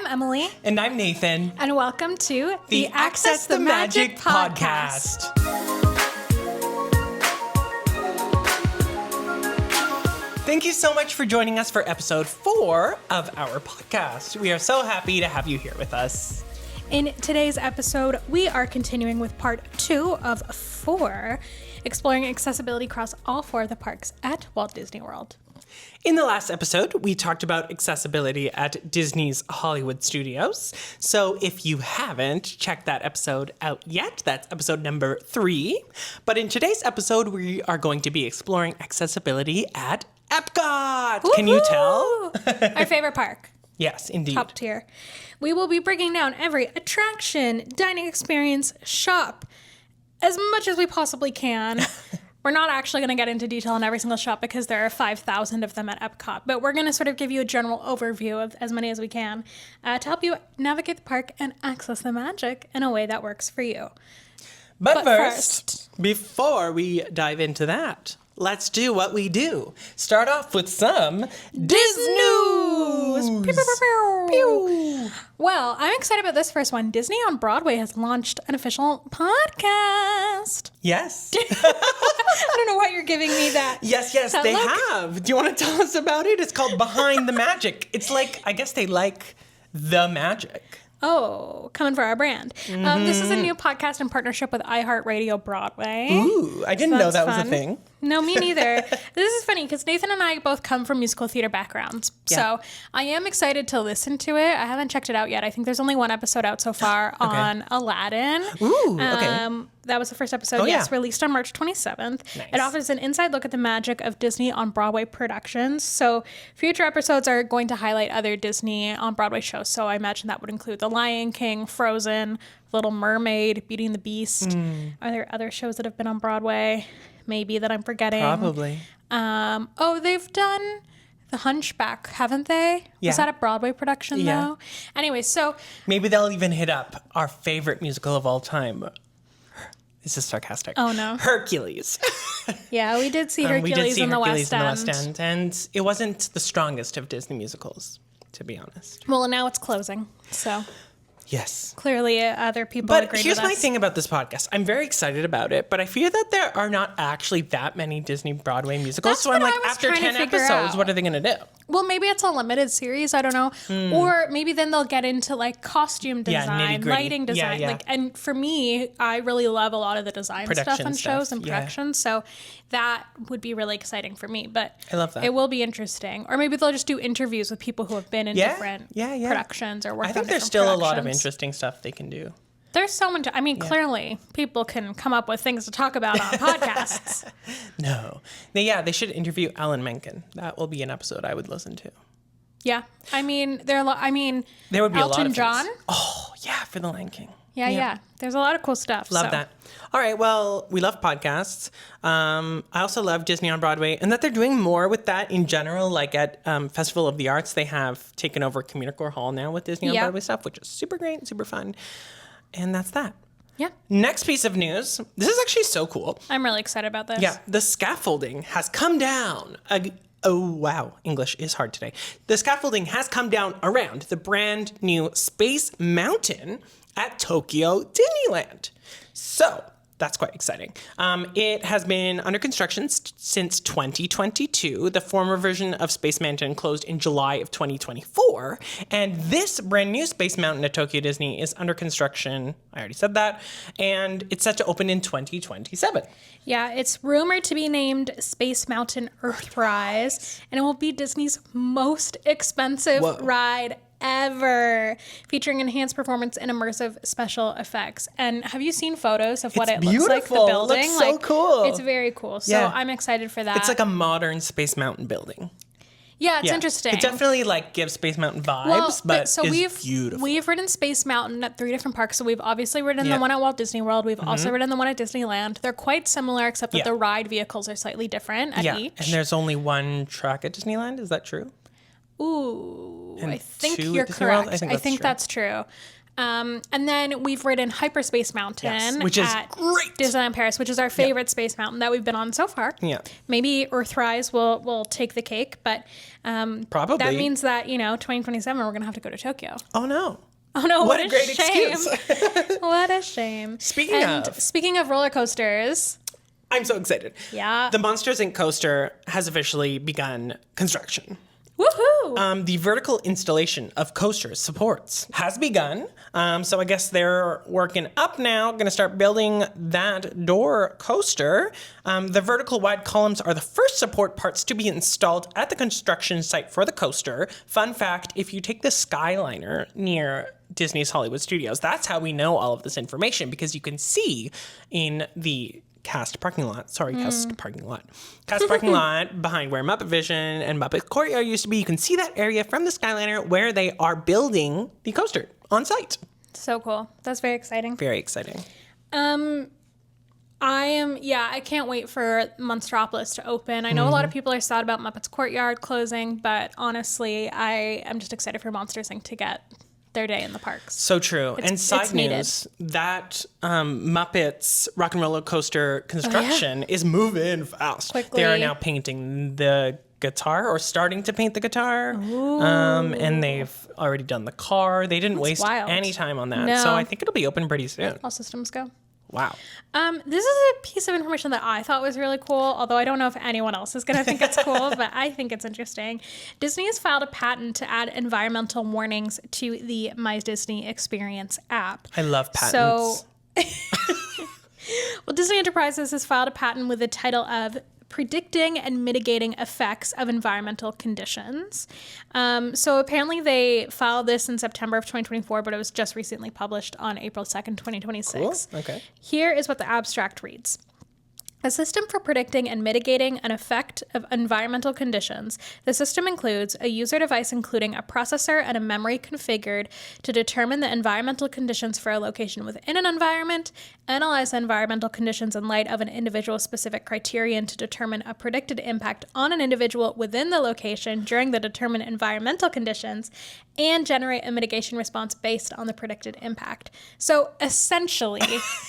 I'm Emily. And I'm Nathan. And welcome to the Access the Magic podcast. Thank you so much for joining us for episode 4 of our podcast. We are so happy to have you here with us. In today's episode, we are continuing with part 2 of 4, exploring accessibility across all 4 of the parks at Walt Disney World. In the last episode, we talked about accessibility at Disney's Hollywood Studios. So if you haven't checked that episode out yet, that's episode number 3. But in today's episode, we are going to be exploring accessibility at EPCOT. Woo-hoo! Can you tell? Our favorite park. Yes, indeed. Top tier. We will be breaking down every attraction, dining experience, shop, as much as we possibly can. We're not actually going to get into detail on every single shop because there are 5,000 of them at EPCOT, but we're going to sort of give you a general overview of as many as we can to help you navigate the park and access the magic in a way that works for you. But first, before we dive into that, let's do what we do. Start off with some Disney news. Pew, pew, pew, pew. Pew. Well, I'm excited about this first one. Disney on Broadway has launched an official podcast. Yes. I don't know why you're giving me that. Yes, they have. Do you want to tell us about it? It's called Behind the Magic. It's like, I guess they like the magic. Oh, coming for our brand. This is a new podcast in partnership with iHeartRadio Broadway. Ooh, I didn't know that was a thing. No, me neither. This is funny because Nathan and I both come from musical theater backgrounds. Yeah. So I am excited to listen to it. I haven't checked it out yet. I think there's only one episode out so far on Aladdin. Ooh, okay. That was the first episode, released on March 27th. Nice. It offers an inside look at the magic of Disney on Broadway productions. So future episodes are going to highlight other Disney on Broadway shows. So I imagine that would include The Lion King, Frozen, Little Mermaid, Beauty and the Beast. Are there other shows that have been on Broadway? Maybe that I'm forgetting. Probably. They've done The Hunchback, haven't they? Yeah. Was that a Broadway production, though? Anyway, so... Maybe they'll even hit up our favorite musical of all time. This is sarcastic. Oh, no. Hercules. Yeah, we did see Hercules in the West End. And it wasn't the strongest of Disney musicals, to be honest. Well, now it's closing, so... Yes. Clearly, other people agree with us. But here's my thing about this podcast. I'm very excited about it, but I fear that there are not actually that many Disney Broadway musicals. That's so I'm what like, I was after 10 episodes, what are they going to do? Well, maybe it's a limited series. I don't know. Or maybe then they'll get into like costume design, lighting design. Like, and for me, I really love a lot of the design stuff on shows and productions. So that would be really exciting for me. But I love that. It will be interesting. Or maybe they'll just do interviews with people who have been in different productions or worked on different productions. I think there's still a lot of interesting stuff they can do. There's so much. I mean, clearly, people can come up with things to talk about on podcasts. No. They should interview Alan Menken. That will be an episode I would listen to. Yeah. I mean, there would be Elton a lot of John. Things. Oh, yeah, for The Lion King. Yeah. There's a lot of cool stuff. Love that. All right, well, we love podcasts. I also love Disney on Broadway, and that they're doing more with that in general. Like at Festival of the Arts, they have taken over Communicore Hall now with Disney on Broadway stuff, which is super great and super fun. And that's that. Yeah. Next piece of news. This is actually so cool. I'm really excited about this. Yeah. The scaffolding has come down. Oh, wow. English is hard today. The scaffolding has come down around the brand new Space Mountain at Tokyo Disneyland. So that's quite exciting. It has been under construction since 2022. The former version of Space Mountain closed in July of 2024. And this brand new Space Mountain at Tokyo Disney is under construction. I already said that. And it's set to open in 2027. Yeah, it's rumored to be named Space Mountain Earthrise. And it will be Disney's most expensive ride ever, featuring enhanced performance and immersive special effects. And have you seen photos of what it looks like, the building? It looks so cool. It's very cool. So I'm excited for that. It's like a modern Space Mountain building. Yeah, it's interesting. It definitely gives Space Mountain vibes, but it's beautiful. We've ridden Space Mountain at 3 different parks. So we've obviously ridden the one at Walt Disney World. We've also ridden the one at Disneyland. They're quite similar, except that the ride vehicles are slightly different at each. And there's only one track at Disneyland. Is that true? Ooh, And I think 2 you're at Disney World? correct. I think that's true. And then we've ridden Hyperspace Mountain, which is at great. Disneyland Paris, which is our favorite space mountain that we've been on so far. Yeah. Maybe Earthrise will take the cake, but Probably. that means that 2027 we're gonna have to go to Tokyo. Oh no. Oh no! What a great shame. excuse. What a shame. Speaking of roller coasters. I'm so excited. Yeah. The Monsters Inc. coaster has officially begun construction. Woohoo! The vertical installation of coaster supports has begun. So I guess they're working up now, going to start building that door coaster. The vertical wide columns are the first support parts to be installed at the construction site for the coaster. Fun fact, if you take the Skyliner near Disney's Hollywood Studios, that's how we know all of this information, because you can see in the cast parking lot behind where Muppet Vision and Muppet Courtyard used to be. You can see that area from the Skyliner where they are building the coaster on site. So cool. That's very exciting. Very exciting. I can't wait for Monstropolis to open. I know a lot of people are sad about Muppet's Courtyard closing, but honestly, I am just excited for Monsters Inc. to get their day in the parks. So true. And side news, that Muppets Rock and Roller Coaster construction is moving fast. Quickly. They are now painting the guitar, or starting to paint the guitar. And they've already done the car. They didn't waste any time on that. No. So I think it'll be open pretty soon. All systems go. Wow. This is a piece of information that I thought was really cool, although I don't know if anyone else is going to think it's cool, but I think it's interesting. Disney has filed a patent to add environmental warnings to the My Disney Experience app. I love patents. Well, Disney Enterprises has filed a patent with the title of Predicting and Mitigating Effects of Environmental Conditions. So apparently they filed this in September of 2024, but it was just recently published on April 2nd, 2026. Cool. Okay. Here is what the abstract reads. A system for predicting and mitigating an effect of environmental conditions. The system includes a user device including a processor and a memory configured to determine the environmental conditions for a location within an environment, analyze the environmental conditions in light of an individual's specific criterion to determine a predicted impact on an individual within the location during the determined environmental conditions, and generate a mitigation response based on the predicted impact. So essentially,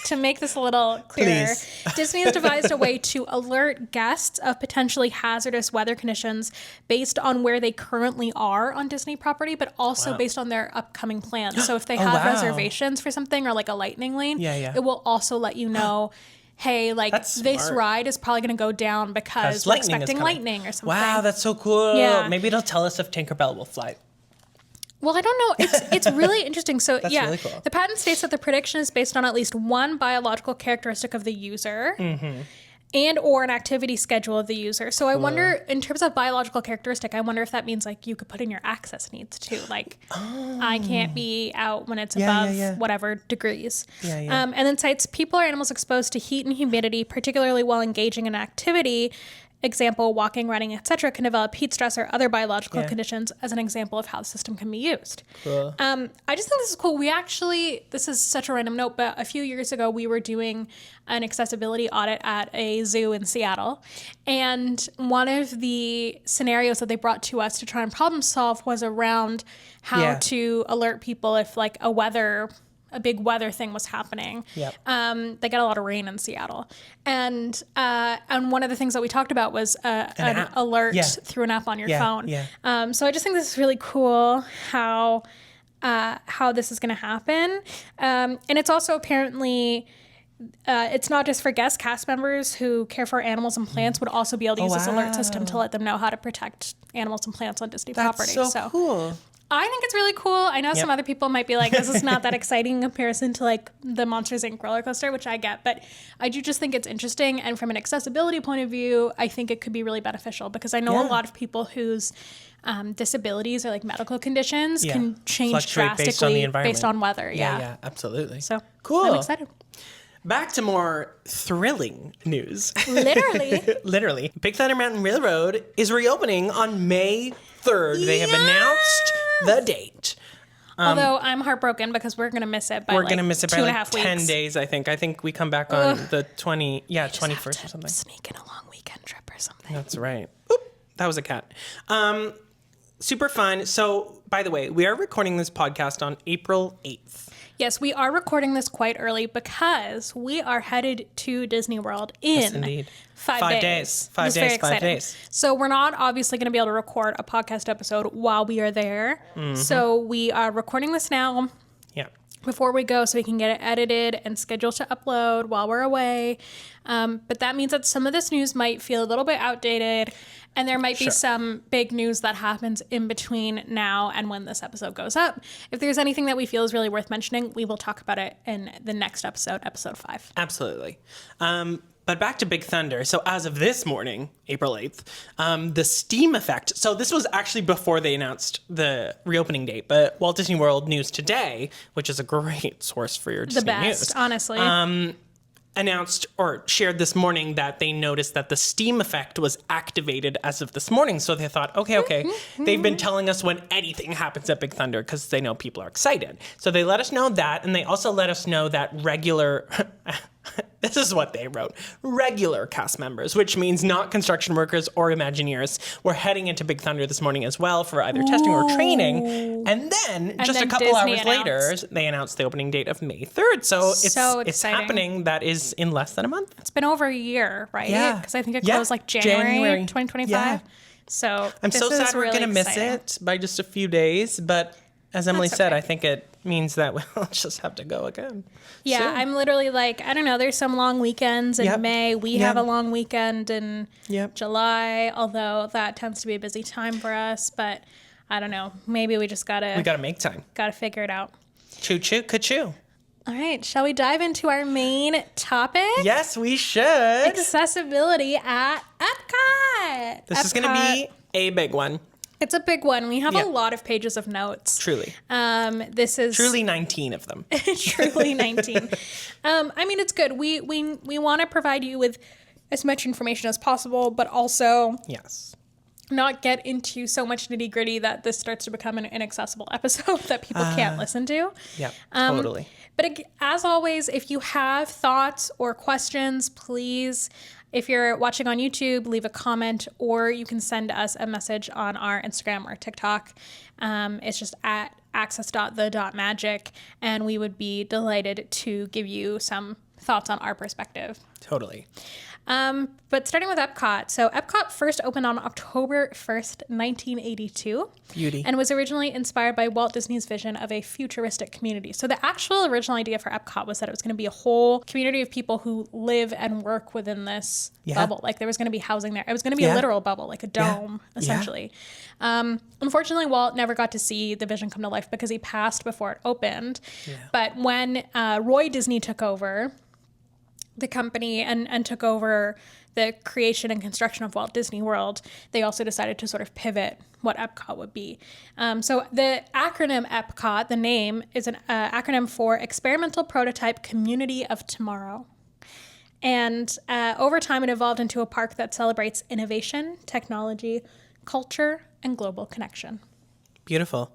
to make this a little clearer, Disney has devised a way to alert guests of potentially hazardous weather conditions based on where they currently are on Disney property, but also based on their upcoming plans. So if they have reservations for something, or like a lightning lane, it will also let you know, hey, like this ride is probably going to go down because we're expecting lightning or something. Wow, that's so cool. Yeah. Maybe it'll tell us if Tinkerbell will fly. Well, I don't know. It's really interesting. So That's really cool. The patent states that the prediction is based on at least one biological characteristic of the user and or an activity schedule of the user. So I wonder, in terms of biological characteristic, I wonder if that means like you could put in your access needs too. Like I can't be out when it's above whatever degrees. And then cites people or animals exposed to heat and humidity, particularly while engaging in activity, example, walking, running, etc., can develop heat stress or other biological conditions as an example of how the system can be used. Cool. I just think this is cool. This is such a random note, but a few years ago, we were doing an accessibility audit at a zoo in Seattle. And one of the scenarios that they brought to us to try and problem solve was around how to alert people if like a big weather thing was happening. Yep. They got a lot of rain in Seattle. And one of the things that we talked about was an alert through an app on your phone. Yeah. So I just think this is really cool how this is going to happen. And it's also apparently... it's not just for guests, cast members who care for animals and plants would also be able to use this alert system to let them know how to protect animals and plants on Disney property. That's so cool. I think it's really cool. I know some other people might be like, this is not that exciting in comparison to like the Monsters Inc. roller coaster, which I get, but I do just think it's interesting. And from an accessibility point of view, I think it could be really beneficial because I know a lot of people whose disabilities or like medical conditions can change drastically based on weather. Yeah, absolutely. So cool. I'm excited. Back to more thrilling news. Literally. Big Thunder Mountain Railroad is reopening on May 3rd. They have announced the date. Although I'm heartbroken because we're going to miss it by we're going to miss it by 2.5 10 weeks. days, I think. I think we come back on the 21st or something. Sneak in a long weekend trip or something. That's right. Oop, that was a cat. super fun. So, by the way, we are recording this podcast on April 8th. Yes, we are recording this quite early because we are headed to Disney World in 5 days. 5 days, 5 days. So we're not obviously going to be able to record a podcast episode while we are there. So we are recording this now. Yeah. Before we go so we can get it edited and scheduled to upload while we're away. But that means that some of this news might feel a little bit outdated, and there might be some big news that happens in between now and when this episode goes up. If there's anything that we feel is really worth mentioning, we will talk about it in the next episode, episode 5. Absolutely. But back to Big Thunder. So as of this morning, April 8th, the Steam Effect. So this was actually before they announced the reopening date, but Walt Disney World News Today, which is a great source for your Disney news. The best, honestly. Announced or shared this morning that they noticed that the Steam Effect was activated as of this morning. So they thought, okay, they've been telling us when anything happens at Big Thunder because they know people are excited. So they let us know that, and they also let us know that regular... This is what they wrote. Regular cast members, which means not construction workers or Imagineers, were heading into Big Thunder this morning as well for either testing or training. And then just a couple hours later, they announced the opening date of May 3rd. So it's happening. That is in less than a month. It's been over a year, right? Yeah. Because I think it closed like January 2025. Yeah. So I'm so sad we're going to miss it by just a few days. But as Emily said, I think it means that we'll just have to go again. Yeah, soon. I'm literally like, I don't know, there's some long weekends in May. We have a long weekend in July, although that tends to be a busy time for us. But I don't know, maybe we just gotta... We gotta make time. Gotta figure it out. Choo-choo, ka-choo. All right, shall we dive into our main topic? Yes, we should. Accessibility at Epcot. This is gonna be a big one. It's a big one. We have a lot of pages of notes. Truly. This is... Truly 19 of them. Truly 19. I mean, it's good. We want to provide you with as much information as possible, but also... Yes. Not get into so much nitty-gritty that this starts to become an inaccessible episode that people can't listen to. Yeah, totally. But as always, if you have thoughts or questions, please... If you're watching on YouTube, leave a comment, or you can send us a message on our Instagram or TikTok. It's just at access.the.magic, and we would be delighted to give you some thoughts on our perspective. Totally. But starting with Epcot. So Epcot first opened on October 1st, 1982. Beauty. And was originally inspired by Walt Disney's vision of a futuristic community. So the actual original idea for Epcot was that it was going to be a whole community of people who live and work within this bubble. Like there was going to be housing there. It was going to be a literal bubble, like a dome, essentially. Unfortunately, Walt never got to see the vision come to life because he passed before it opened. Yeah. But when Roy Disney took over the company and took over the creation and construction of Walt Disney World, they also decided to sort of pivot what Epcot would be. So the acronym EPCOT, the name, is an acronym for Experimental Prototype Community of Tomorrow. And over time, it evolved into a park that celebrates innovation, technology, culture, and global connection. Beautiful.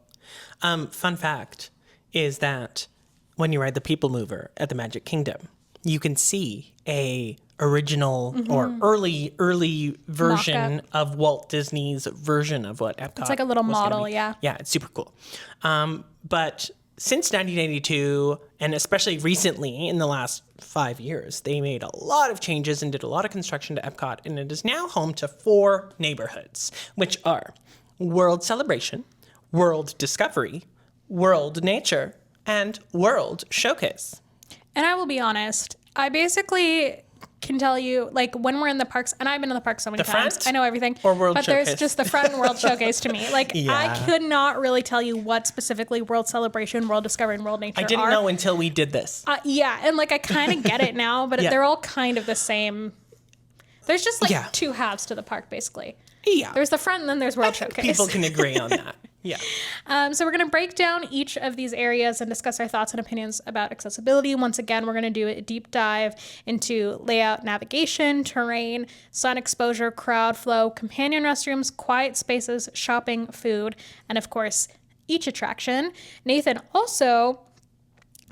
Fun fact is that when you ride the People Mover at the Magic Kingdom, you can see a original or early version Mock-up of Walt Disney's version of what Epcot. It's like a little model, Yeah, it's super cool. But since 1982, and especially recently in the last 5 years, they made a lot of changes and did a lot of construction to Epcot, and it is now home to 4 neighborhoods, which are World Celebration, World Discovery, World Nature, and World Showcase. And I will be honest, I basically can tell you, like, when we're in the parks, and I've been in the parks so many times, front I know everything. or World but Showcase? There's just the front and World Showcase to me. Like, Yeah. I could not really tell you what specifically World Celebration, World Discovery, and World Nature I didn't know until we did this. Yeah, and like I kind of get it now, but they're all kind of the same. There's just like 2 halves to the park, basically. Yeah. There's the front and then there's World Showcase. People can agree on that. Yeah. So we're going to break down each of these areas and discuss our thoughts and opinions about accessibility. Once again, we're going to do a deep dive into layout, navigation, terrain, sun exposure, crowd flow, companion restrooms, quiet spaces, shopping, food, and of course, each attraction. Nathan also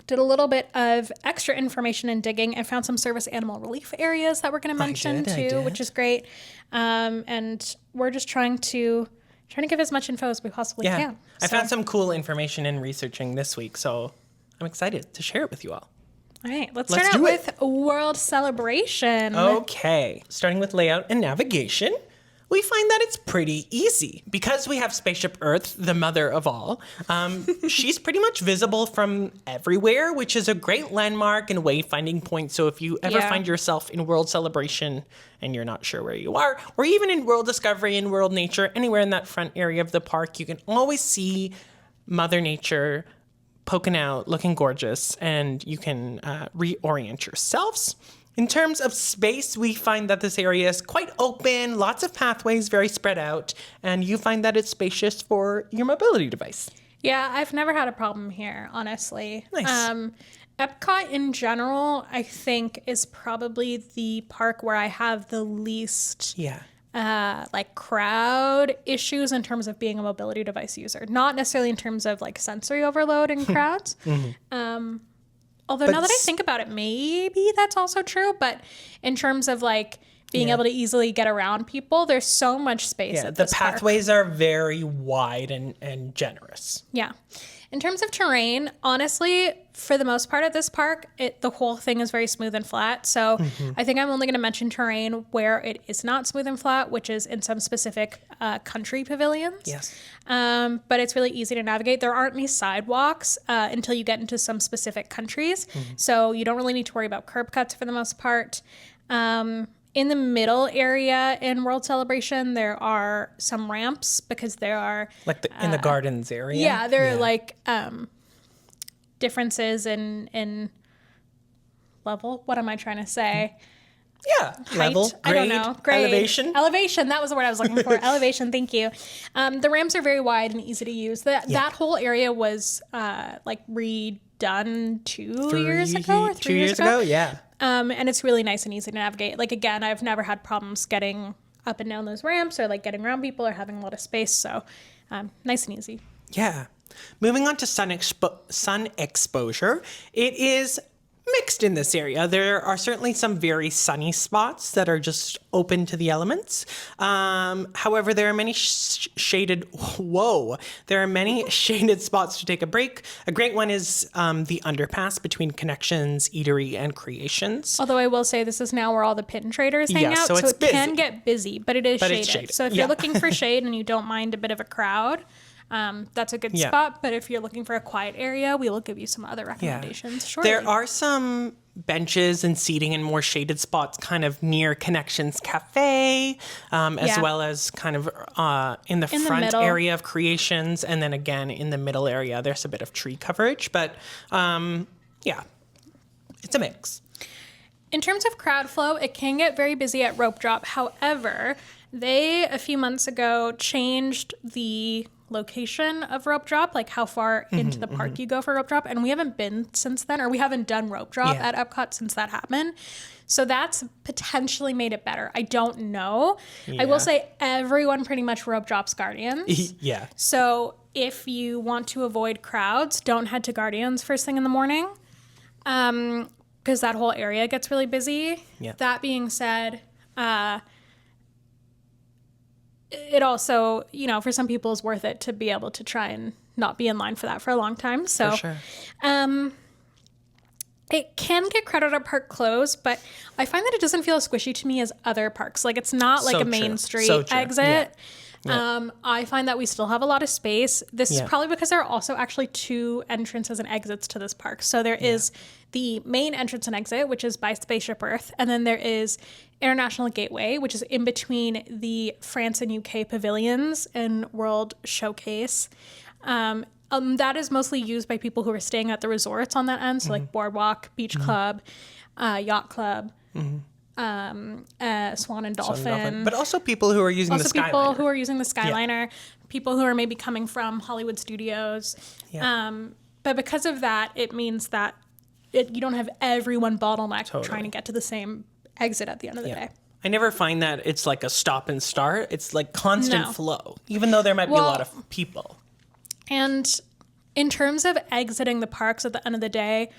did a little bit of extra information and digging and found some service animal relief areas that we're going to mention too, which is great. And we're just trying to trying to give as much info as we possibly can. I found some cool information in researching this week, so I'm excited to share it with you all. All right, let's start out with World Celebration. Okay, starting with layout and navigation. We find that it's pretty easy. Because we have Spaceship Earth, the mother of all, she's pretty much visible from everywhere, which is a great landmark and wayfinding point. So if you ever find yourself in World Celebration and you're not sure where you are, or even in World Discovery and World Nature, anywhere in that front area of the park, you can always see Mother Nature poking out, looking gorgeous, and you can reorient yourselves. In terms of space, we find that this area is quite open, lots of pathways, very spread out, and you find that it's spacious for your mobility device. Yeah, I've never had a problem here, honestly. Nice. Epcot in general, I think, is probably the park where I have the least crowd issues in terms of being a mobility device user. Not necessarily in terms of like sensory overload in crowds. Although now that I think about it, maybe that's also true. But in terms of like being able to easily get around people, there's so much space at this park. The pathways are very wide and generous. Yeah. In terms of terrain, honestly, for the most part at this park, the whole thing is very smooth and flat. So I think I'm only going to mention terrain where it is not smooth and flat, which is in some specific country pavilions. Yes. But it's really easy to navigate. There aren't any sidewalks until you get into some specific countries. So you don't really need to worry about curb cuts for the most part. In the middle area in World Celebration, there are some ramps because there are... Like in the gardens area? Yeah, there are like differences in level. What am I trying to say? Yeah, Height? level, grade, I don't know. Grade. elevation. Elevation, that was the word I was looking for. Elevation, thank you. The ramps are very wide and easy to use. That whole area was redone 2 years ago or 3 years ago. Yeah. And it's really nice and easy to navigate. Like, again, I've never had problems getting up and down those ramps or like getting around people or having a lot of space. So nice and easy. Yeah. Moving on to sun exposure. It is mixed in this area. There are certainly some very sunny spots that are just open to the elements. However, there are many shaded spots to take a break. A great one is the underpass between Connections, Eatery, and Creations. Although I will say this is now where all the pin traders hang out, so it can get busy, but it is shaded. So if you're looking for shade and you don't mind a bit of a crowd, that's a good spot. But if you're looking for a quiet area, we will give you some other recommendations shortly. There are some benches and seating in more shaded spots kind of near Connections Cafe, as well as kind of in the front area of Creations. And then again, in the middle area, there's a bit of tree coverage. But it's a mix. In terms of crowd flow, it can get very busy at Rope Drop. However, they, a few months ago, changed the location of Rope Drop, like how far into the park you go for Rope Drop. And we haven't been since then, or we haven't done Rope Drop at Epcot since that happened. So that's potentially made it better. I don't know. Yeah. I will say everyone pretty much Rope Drops Guardians. Yeah. So if you want to avoid crowds, don't head to Guardians first thing in the morning, because that whole area gets really busy. Yeah. That being said, it also, for some people is worth it to be able to try and not be in line for that for a long time. So, for sure. It can get crowded at park close, but I find that it doesn't feel as squishy to me as other parks. Like, it's not like a Main Street exit. Yeah. I find that we still have a lot of space. This is probably because there are also actually 2 entrances and exits to this park. So there is the main entrance and exit, which is by Spaceship Earth. And then there is International Gateway, which is in between the France and UK pavilions and World Showcase. That is mostly used by people who are staying at the resorts on that end. So like Boardwalk, Beach Club, Yacht Club, Swan and Dolphin. But also people who are using the Skyliner. Also people who are using the Skyliner. People who are maybe coming from Hollywood Studios. Yeah. But because of that, it means that you don't have everyone bottlenecked trying to get to the same exit at the end of the day. I never find that it's like a stop and start. It's like constant flow, even though there might be a lot of people. And in terms of exiting the parks at the end of the day,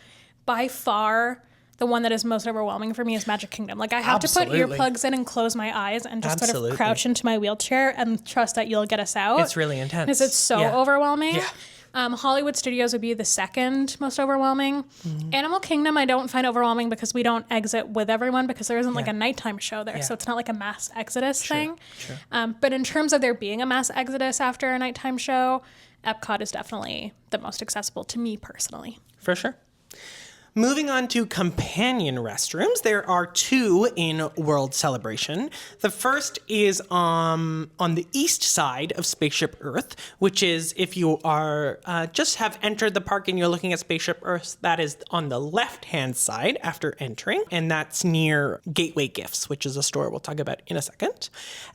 by far the one that is most overwhelming for me is Magic Kingdom. Like I have Absolutely. to put earplugs in and close my eyes and just sort Absolutely. of crouch into my wheelchair and trust that you'll get us out. It's really intense. Because it's so Yeah. overwhelming. Yeah. Hollywood Studios would be the second most overwhelming. Mm-hmm. Animal Kingdom I don't find overwhelming because we don't exit with everyone because there isn't like a nighttime show there. Yeah. So it's not like a mass exodus thing. Sure. But in terms of there being a mass exodus after a nighttime show, EPCOT is definitely the most accessible to me personally. For sure. Moving on to companion restrooms, there are two in World Celebration. The first is on the east side of Spaceship Earth, which is if you are just have entered the park and you're looking at Spaceship Earth, that is on the left-hand side after entering, and that's near Gateway Gifts, which is a store we'll talk about in a second.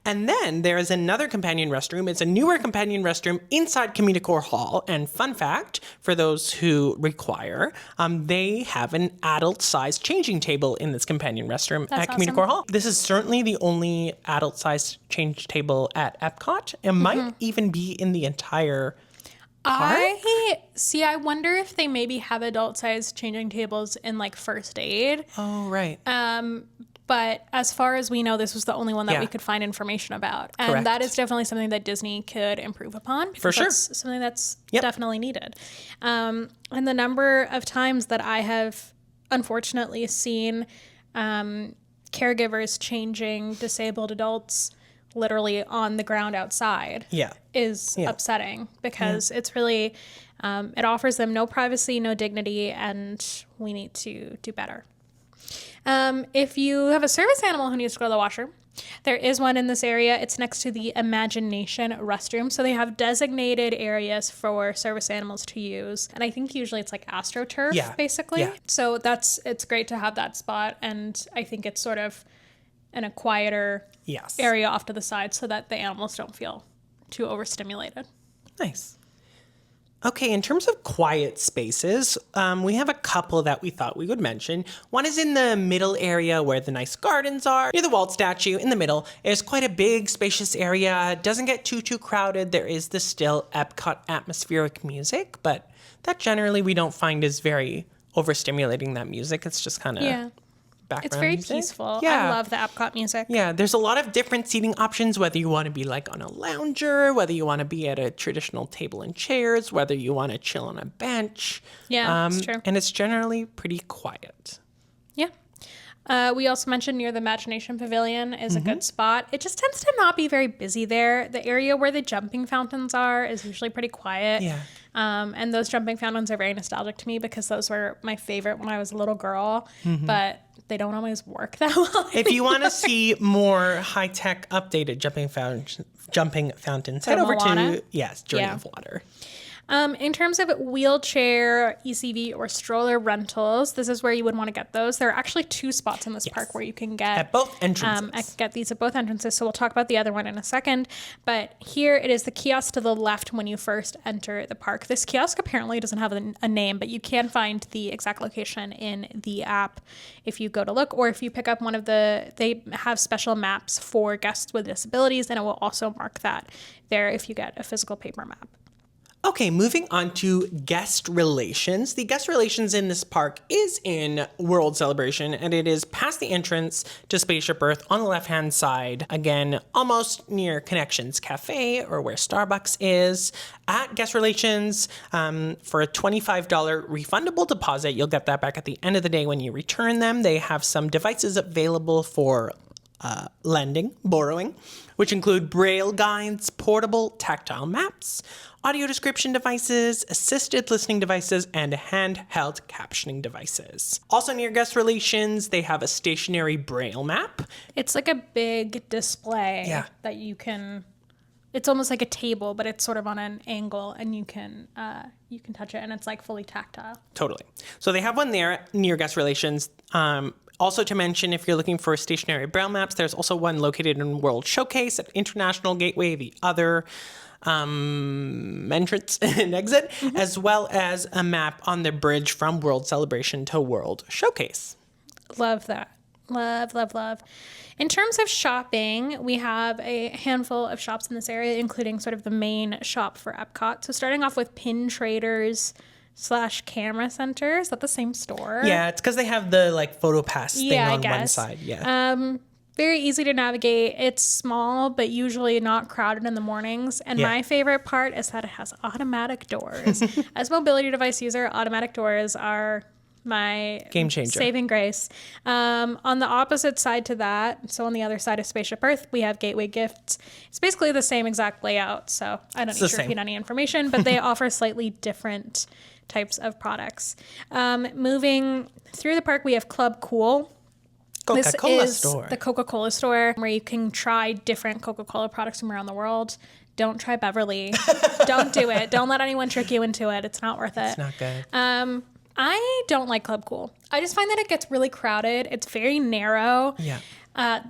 And then there is another companion restroom. It's a newer companion restroom inside Communicore Hall, and fun fact, for those who require, they have an adult-sized changing table in this companion restroom at awesome. Communicore Hall. This is certainly the only adult-sized change table at EPCOT. It might even be in the entire park. I wonder if they maybe have adult-sized changing tables in like first aid. Oh, right. But as far as we know, this was the only one that Yeah. we could find information about. And Correct. that is definitely something that Disney could improve upon. For sure. That's something that's Yep. definitely needed. And the number of times that I have unfortunately seen caregivers changing disabled adults literally on the ground outside Yeah. is upsetting because it's really, it offers them no privacy, no dignity, and we need to do better. If you have a service animal who needs to go to the washer, there is one in this area. It's next to the Imagination restroom. So they have designated areas for service animals to use. And I think usually it's like AstroTurf, basically. Yeah. So it's great to have that spot. And I think it's sort of in a quieter area off to the side so that the animals don't feel too overstimulated. Nice. Okay, in terms of quiet spaces, we have a couple that we thought we would mention. One is in the middle area where the nice gardens are. Near the Walt statue in the middle is quite a big, spacious area. It doesn't get too crowded. There is the still EPCOT atmospheric music, but that generally we don't find is very overstimulating, that music. It's just kind of background It's very music. peaceful. Yeah. I love the EPCOT music. Yeah, there's a lot of different seating options, whether you want to be like on a lounger, whether you want to be at a traditional table and chairs, whether you want to chill on a bench. Yeah, that's true. And it's generally pretty quiet. Yeah. We also mentioned near the Imagination Pavilion is a good spot. It just tends to not be very busy there. The area where the jumping fountains are is usually pretty quiet. Yeah. And those jumping fountains are very nostalgic to me because those were my favorite when I was a little girl. But they don't always work that well. If you want to see more high-tech, updated jumping fountains, head over Moana? to, Journey of Water. In terms of wheelchair, ECV, or stroller rentals, this is where you would want to get those. There are actually two spots in this park where you can get At both entrances. I can get these at both entrances, so we'll talk about the other one in a second. But here it is the kiosk to the left when you first enter the park. This kiosk apparently doesn't have a name, but you can find the exact location in the app if you go to look, or if you pick up one of they have special maps for guests with disabilities, and it will also mark that there if you get a physical paper map. Okay, moving on to guest relations. The guest relations in this park is in World Celebration, and it is past the entrance to Spaceship Earth on the left-hand side. Again, almost near Connections Cafe, or where Starbucks is. At guest relations, for a $25 refundable deposit, you'll get that back at the end of the day when you return them. They have some devices available for lending, borrowing, which include braille guides, portable tactile maps, audio description devices, assisted listening devices, and handheld captioning devices. Also near guest relations, they have a stationary braille map. It's like a big display that you can. It's almost like a table, but it's sort of on an angle, and you can touch it, and it's like fully tactile. Totally. So they have one there near guest relations. Also to mention, if you're looking for stationary braille maps, there's also one located in World Showcase at International Gateway, the other entrance and exit, as well as a map on the bridge from World Celebration to World Showcase. Love that. Love, love, love. In terms of shopping, we have a handful of shops in this area, including sort of the main shop for EPCOT. So starting off with Pin Traders, /camera center. Is that the same store? Yeah, it's because they have the like PhotoPass thing Yeah, I on one guess. side. Yeah. Very easy to navigate. It's small, but usually not crowded in the mornings. And Yeah. my favorite part is that it has automatic doors. As a mobility device user, automatic doors are my Game changer. saving grace. On the opposite side to that, so on the other side of Spaceship Earth, we have Gateway Gifts. It's basically the same exact layout, so I don't need to repeat any information, but they offer slightly different types of products. Moving through the park, we have Club Cool. Coca-Cola This is store. the Coca-Cola store where you can try different Coca-Cola products from around the world. Don't try Beverly. Don't do it. Don't let anyone trick you into it. It's not worth it. It's not good. I don't like Club Cool. I just find that it gets really crowded. It's very narrow. Yeah.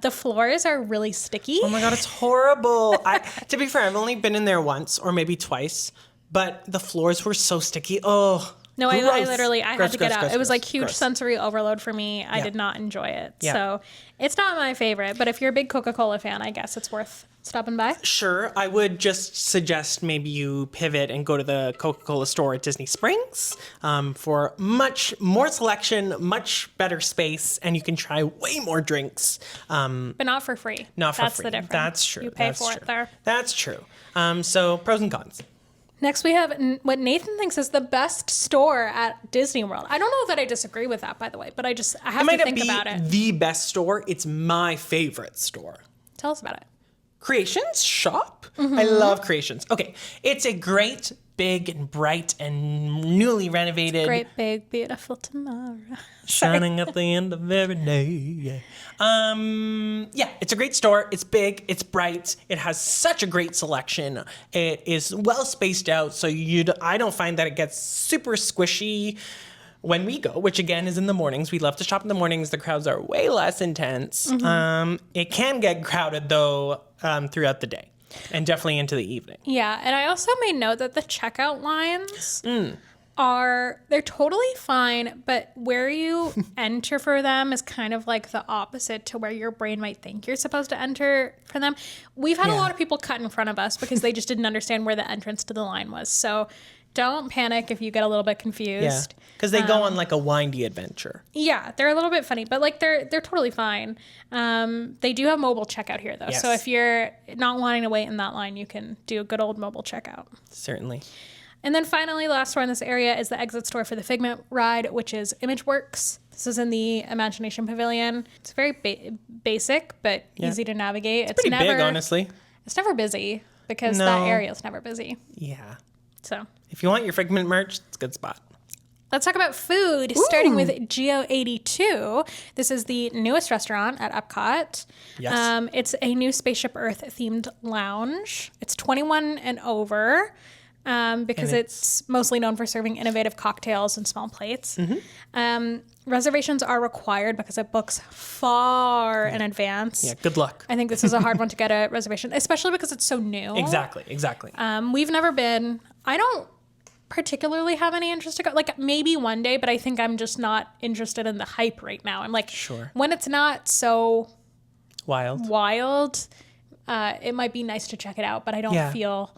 The floors are really sticky. Oh my God, it's horrible. To be fair, I've only been in there once or maybe twice, but the floors were so sticky. Oh, No, I gross. literally, I Gross, had to get gross, out. gross, It was like gross, huge gross. sensory overload for me. I Yeah. did not enjoy it. Yeah. So it's not my favorite, but if you're a big Coca-Cola fan, I guess it's worth stopping by. Sure, I would just suggest maybe you pivot and go to the Coca-Cola store at Disney Springs for much more selection, much better space, and you can try way more drinks. But not for free. Not for That's free. the difference. That's true. You pay That's for true. it there. That's true. So pros and cons. Next, we have what Nathan thinks is the best store at Disney World. I don't know that I disagree with that, by the way, but I have It to might not think be about it. the best store. It's my favorite store. Tell us about it. Creations shop. Mm-hmm. I love Creations. Okay, it's a great, big, and bright, and newly renovated. Great, big, beautiful tomorrow. Shining at the end of every day. Yeah. It's a great store. It's big. It's bright. It has such a great selection. It is well spaced out, so I don't find that it gets super squishy when we go, which again is in the mornings. We love to shop in the mornings. The crowds are way less intense. Mm-hmm. It can get crowded though throughout the day, and definitely into the evening. Yeah, and I also made note that the checkout lines they're totally fine, but where you enter for them is kind of like the opposite to where your brain might think you're supposed to enter for them. We've had a lot of people cut in front of us because they just didn't understand where the entrance to the line was. So don't panic if you get a little bit confused. Yeah, because they go on like a windy adventure. Yeah, they're a little bit funny, but like they're totally fine. They do have mobile checkout here though. Yes. So if you're not wanting to wait in that line, you can do a good old mobile checkout. Certainly. And then finally, last store in this area is the exit store for the Figment ride, which is ImageWorks. This is in the Imagination Pavilion. It's very basic, but easy to navigate. It's Pretty big, honestly. It's never busy because that area is never busy. Yeah. So If you want your Figment merch, it's a good spot. let's talk about food, starting with Geo 82. This is the newest restaurant at EPCOT. Yes. It's a new Spaceship Earth themed lounge. It's 21 and over. Because it's mostly known for serving innovative cocktails and small plates. Reservations are required because it books far in advance. Yeah, good luck. I think this is a hard one to get a reservation, especially because it's so new. Exactly. We've never been. I don't particularly have any interest to go. Like maybe one day, but I think I'm just not interested in the hype right now. I'm like, when it's not so wild, it might be nice to check it out, but I don't feel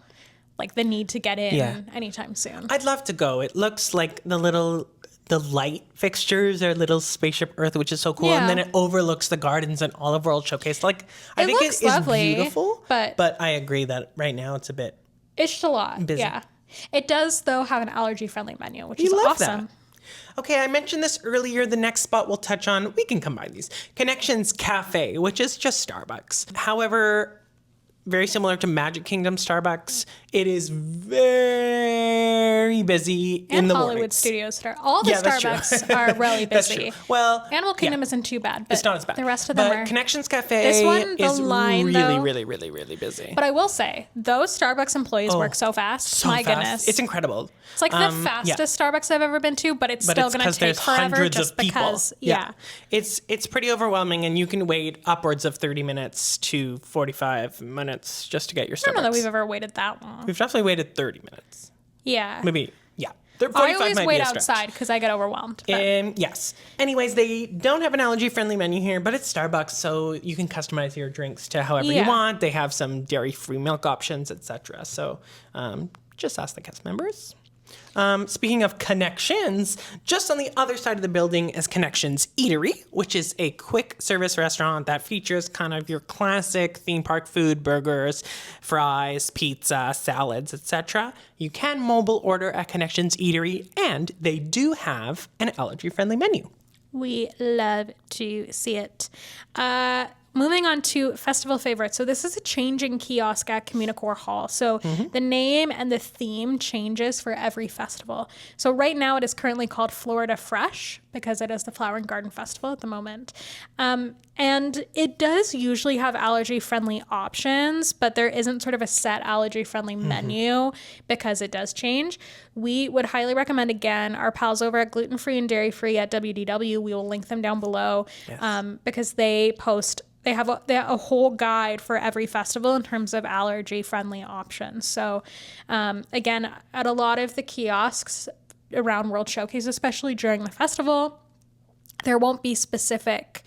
like the need to get in anytime soon. I'd love to go. It looks like the light fixtures are little Spaceship Earth, which is so cool. And then it overlooks the gardens and Olive World Showcase. Like, I think it is lovely, beautiful, but I agree that right now it's a bit it's just a lot. busy. Yeah. It does, though, have an allergy-friendly menu, which is love awesome. that. Okay, I mentioned this earlier. The next spot we'll touch on, we can combine these. Connections Cafe, which is just Starbucks. However, very similar to Magic Kingdom Starbucks, it is very busy in the Hollywood mornings. Studios all the Starbucks are really That's busy. true. Well, Animal Kingdom isn't too bad, but it's not as bad. the rest of them but are. Connections Cafe This one, the is line, really, though- really, really, really busy. But I will say, those Starbucks employees work so fast. So My fast. goodness. It's incredible. It's like the fastest Starbucks I've ever been to, but it's still going to take there's forever hundreds just of people. because, It's pretty overwhelming, and you can wait upwards of 30 minutes to 45 minutes just to get your Starbucks. I don't know that we've ever waited that long. We've definitely waited 30 minutes. Yeah. Maybe, yeah. I always wait outside because I get overwhelmed. But. Yes. Anyways, they don't have an allergy-friendly menu here, but it's Starbucks, so you can customize your drinks to however you want. They have some dairy-free milk options, etc. So just ask the cast members. Speaking of Connections, just on the other side of the building is Connections Eatery, which is a quick service restaurant that features kind of your classic theme park food, burgers, fries, pizza, salads, etc. You can mobile order at Connections Eatery, and they do have an allergy-friendly menu. We love to see it. Moving on to festival favorites. So this is a changing kiosk at Communicore Hall. So the name and the theme changes for every festival. So right now it is currently called Florida Fresh because it is the Flower and Garden Festival at the moment. And it does usually have allergy-friendly options, but there isn't sort of a set allergy-friendly menu because it does change. We would highly recommend, again, our pals over at Gluten Free and Dairy Free at WDW. We will link them down below because they have a whole guide for every festival in terms of allergy-friendly options. So, again, at a lot of the kiosks around World Showcase, especially during the festival, there won't be specific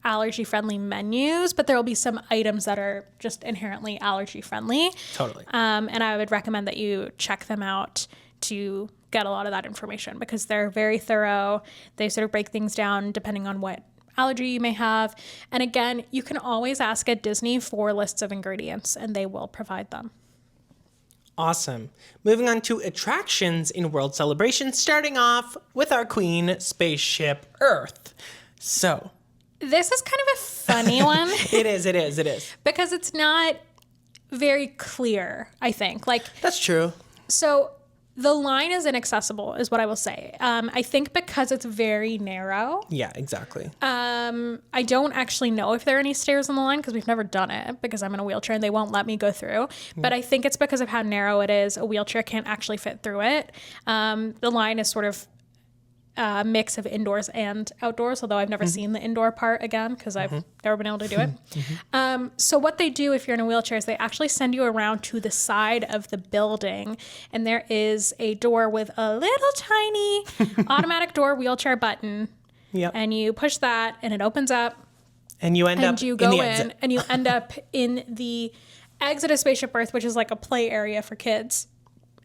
allergy-friendly menus, but there will be some items that are just inherently allergy-friendly. Totally. And I would recommend that you check them out to get a lot of that information because they're very thorough. They sort of break things down depending on what allergy you may have. And again, you can always ask at Disney for lists of ingredients and they will provide them. Awesome. Moving on to attractions in World Celebration, starting off with our queen, Spaceship Earth. So, this is kind of a funny one. It is. Because it's not very clear, I think. That's true. So the line is inaccessible, is what I will say. I think because it's very narrow. Yeah, exactly. I don't actually know if there are any stairs on the line because we've never done it because I'm in a wheelchair and they won't let me go through. But I think it's because of how narrow it is. A wheelchair can't actually fit through it. The line is sort of a mix of indoors and outdoors, although I've never seen the indoor part again because I've never been able to do it. So what they do if you're in a wheelchair is they actually send you around to the side of the building, and there is a door with a little tiny automatic door wheelchair button. Yep. And you push that and it opens up. And you end up you go in and you end up in the exit of Spaceship Earth, which is like a play area for kids.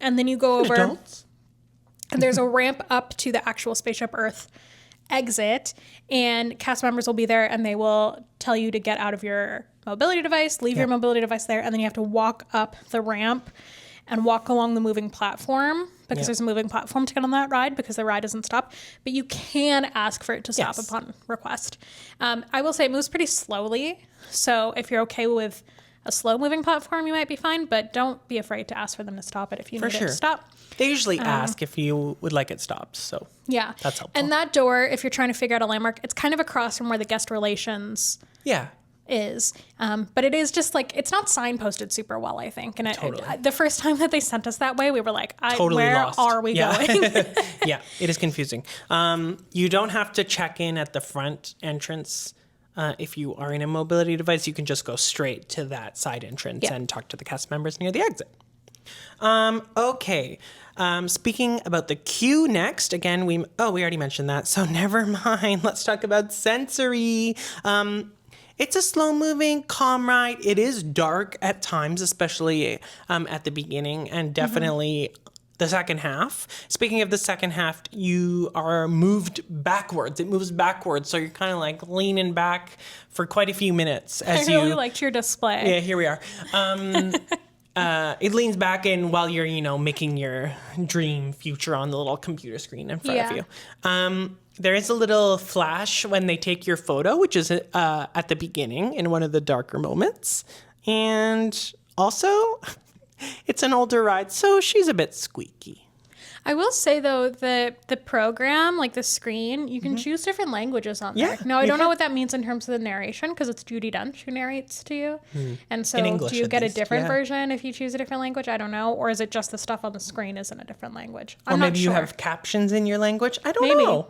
And then you go over. Adults? And there's a ramp up to the actual Spaceship Earth exit, and cast members will be there and they will tell you to get out of your mobility device, leave your mobility device there, and then you have to walk up the ramp and walk along the moving platform because there's a moving platform to get on that ride because the ride doesn't stop. But you can ask for it to stop upon request. I will say it moves pretty slowly, so if you're okay with a slow moving platform, you might be fine, but don't be afraid to ask for them to stop it if you need it to stop. They usually ask if you would like it stopped, so that's helpful. And that door, if you're trying to figure out a landmark, it's kind of across from where the guest relations is. But it is just it's not signposted super well, I think. And the first time that they sent us that way, we were like, where lost. Are we going? Yeah, it is confusing. You don't have to check in at the front entrance. If you are in a mobility device, you can just go straight to that side entrance and talk to the cast members near the exit. Okay. Speaking about the queue next, again, we already mentioned that, so never mind. Let's talk about Sensory. It's a slow-moving, calm ride. It is dark at times, especially at the beginning, and definitely the second half. Speaking of the second half, you are moved backwards. It moves backwards, so you're kind of leaning back for quite a few minutes. I really liked your display. Yeah, here we are. It leans back in while you're, making your dream future on the little computer screen in front of you. There is a little flash when they take your photo, which is at the beginning in one of the darker moments. And also, it's an older ride, so she's a bit squeaky. I will say, though, the program, the screen, you can choose different languages on there. Now, I don't know what that means in terms of the narration, because it's Judi Dench who narrates to you. And so English, do you get least, a different version if you choose a different language? I don't know. Or is it just the stuff on the screen is in a different language? I'm not sure. Or maybe you have captions in your language? I don't know.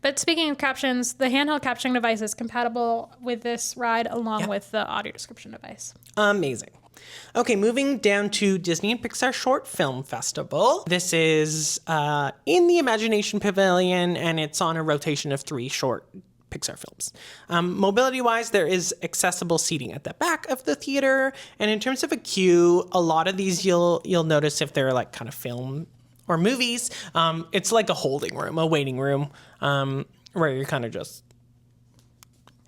But speaking of captions, the handheld captioning device is compatible with this ride along with the audio description device. Amazing. Okay, moving down to Disney and Pixar Short Film Festival. This is in the Imagination Pavilion, and it's on a rotation of 3 short Pixar films. Mobility-wise, there is accessible seating at the back of the theater, and in terms of a queue, a lot of these you'll notice if they're kind of film or movies. It's like a holding room, a waiting room, where you're kind of just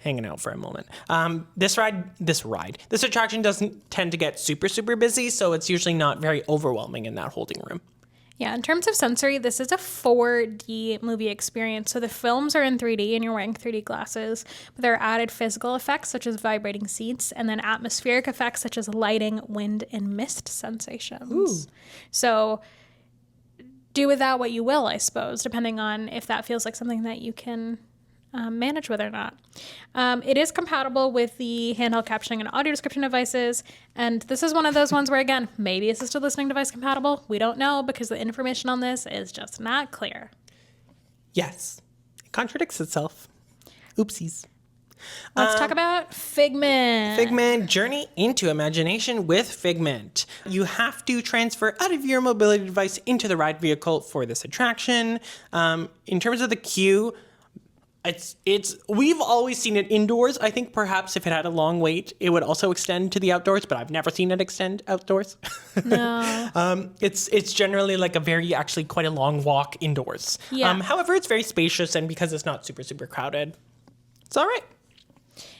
hanging out for a moment. This attraction doesn't tend to get super, super busy, so it's usually not very overwhelming in that holding room. Yeah, in terms of sensory, this is a 4D movie experience. So the films are in 3D and you're wearing 3D glasses, but there are added physical effects such as vibrating seats and then atmospheric effects such as lighting, wind, and mist sensations. Ooh. So do with that what you will, I suppose, depending on if that feels like something that you can manage with or not. It is compatible with the handheld captioning and audio description devices, and this is one of those ones where, again, maybe assisted listening device compatible. We don't know because the information on this is just not clear. Yes. It contradicts itself. Oopsies. Let's talk about Figment. Figment, Journey into Imagination with Figment. You have to transfer out of your mobility device into the ride vehicle for this attraction. In terms of the queue, we've always seen it indoors. I think perhaps if it had a long wait, it would also extend to the outdoors, but I've never seen it extend outdoors. No. It's generally like quite a long walk indoors. Yeah. However, it's very spacious, and because it's not super, super crowded, it's all right.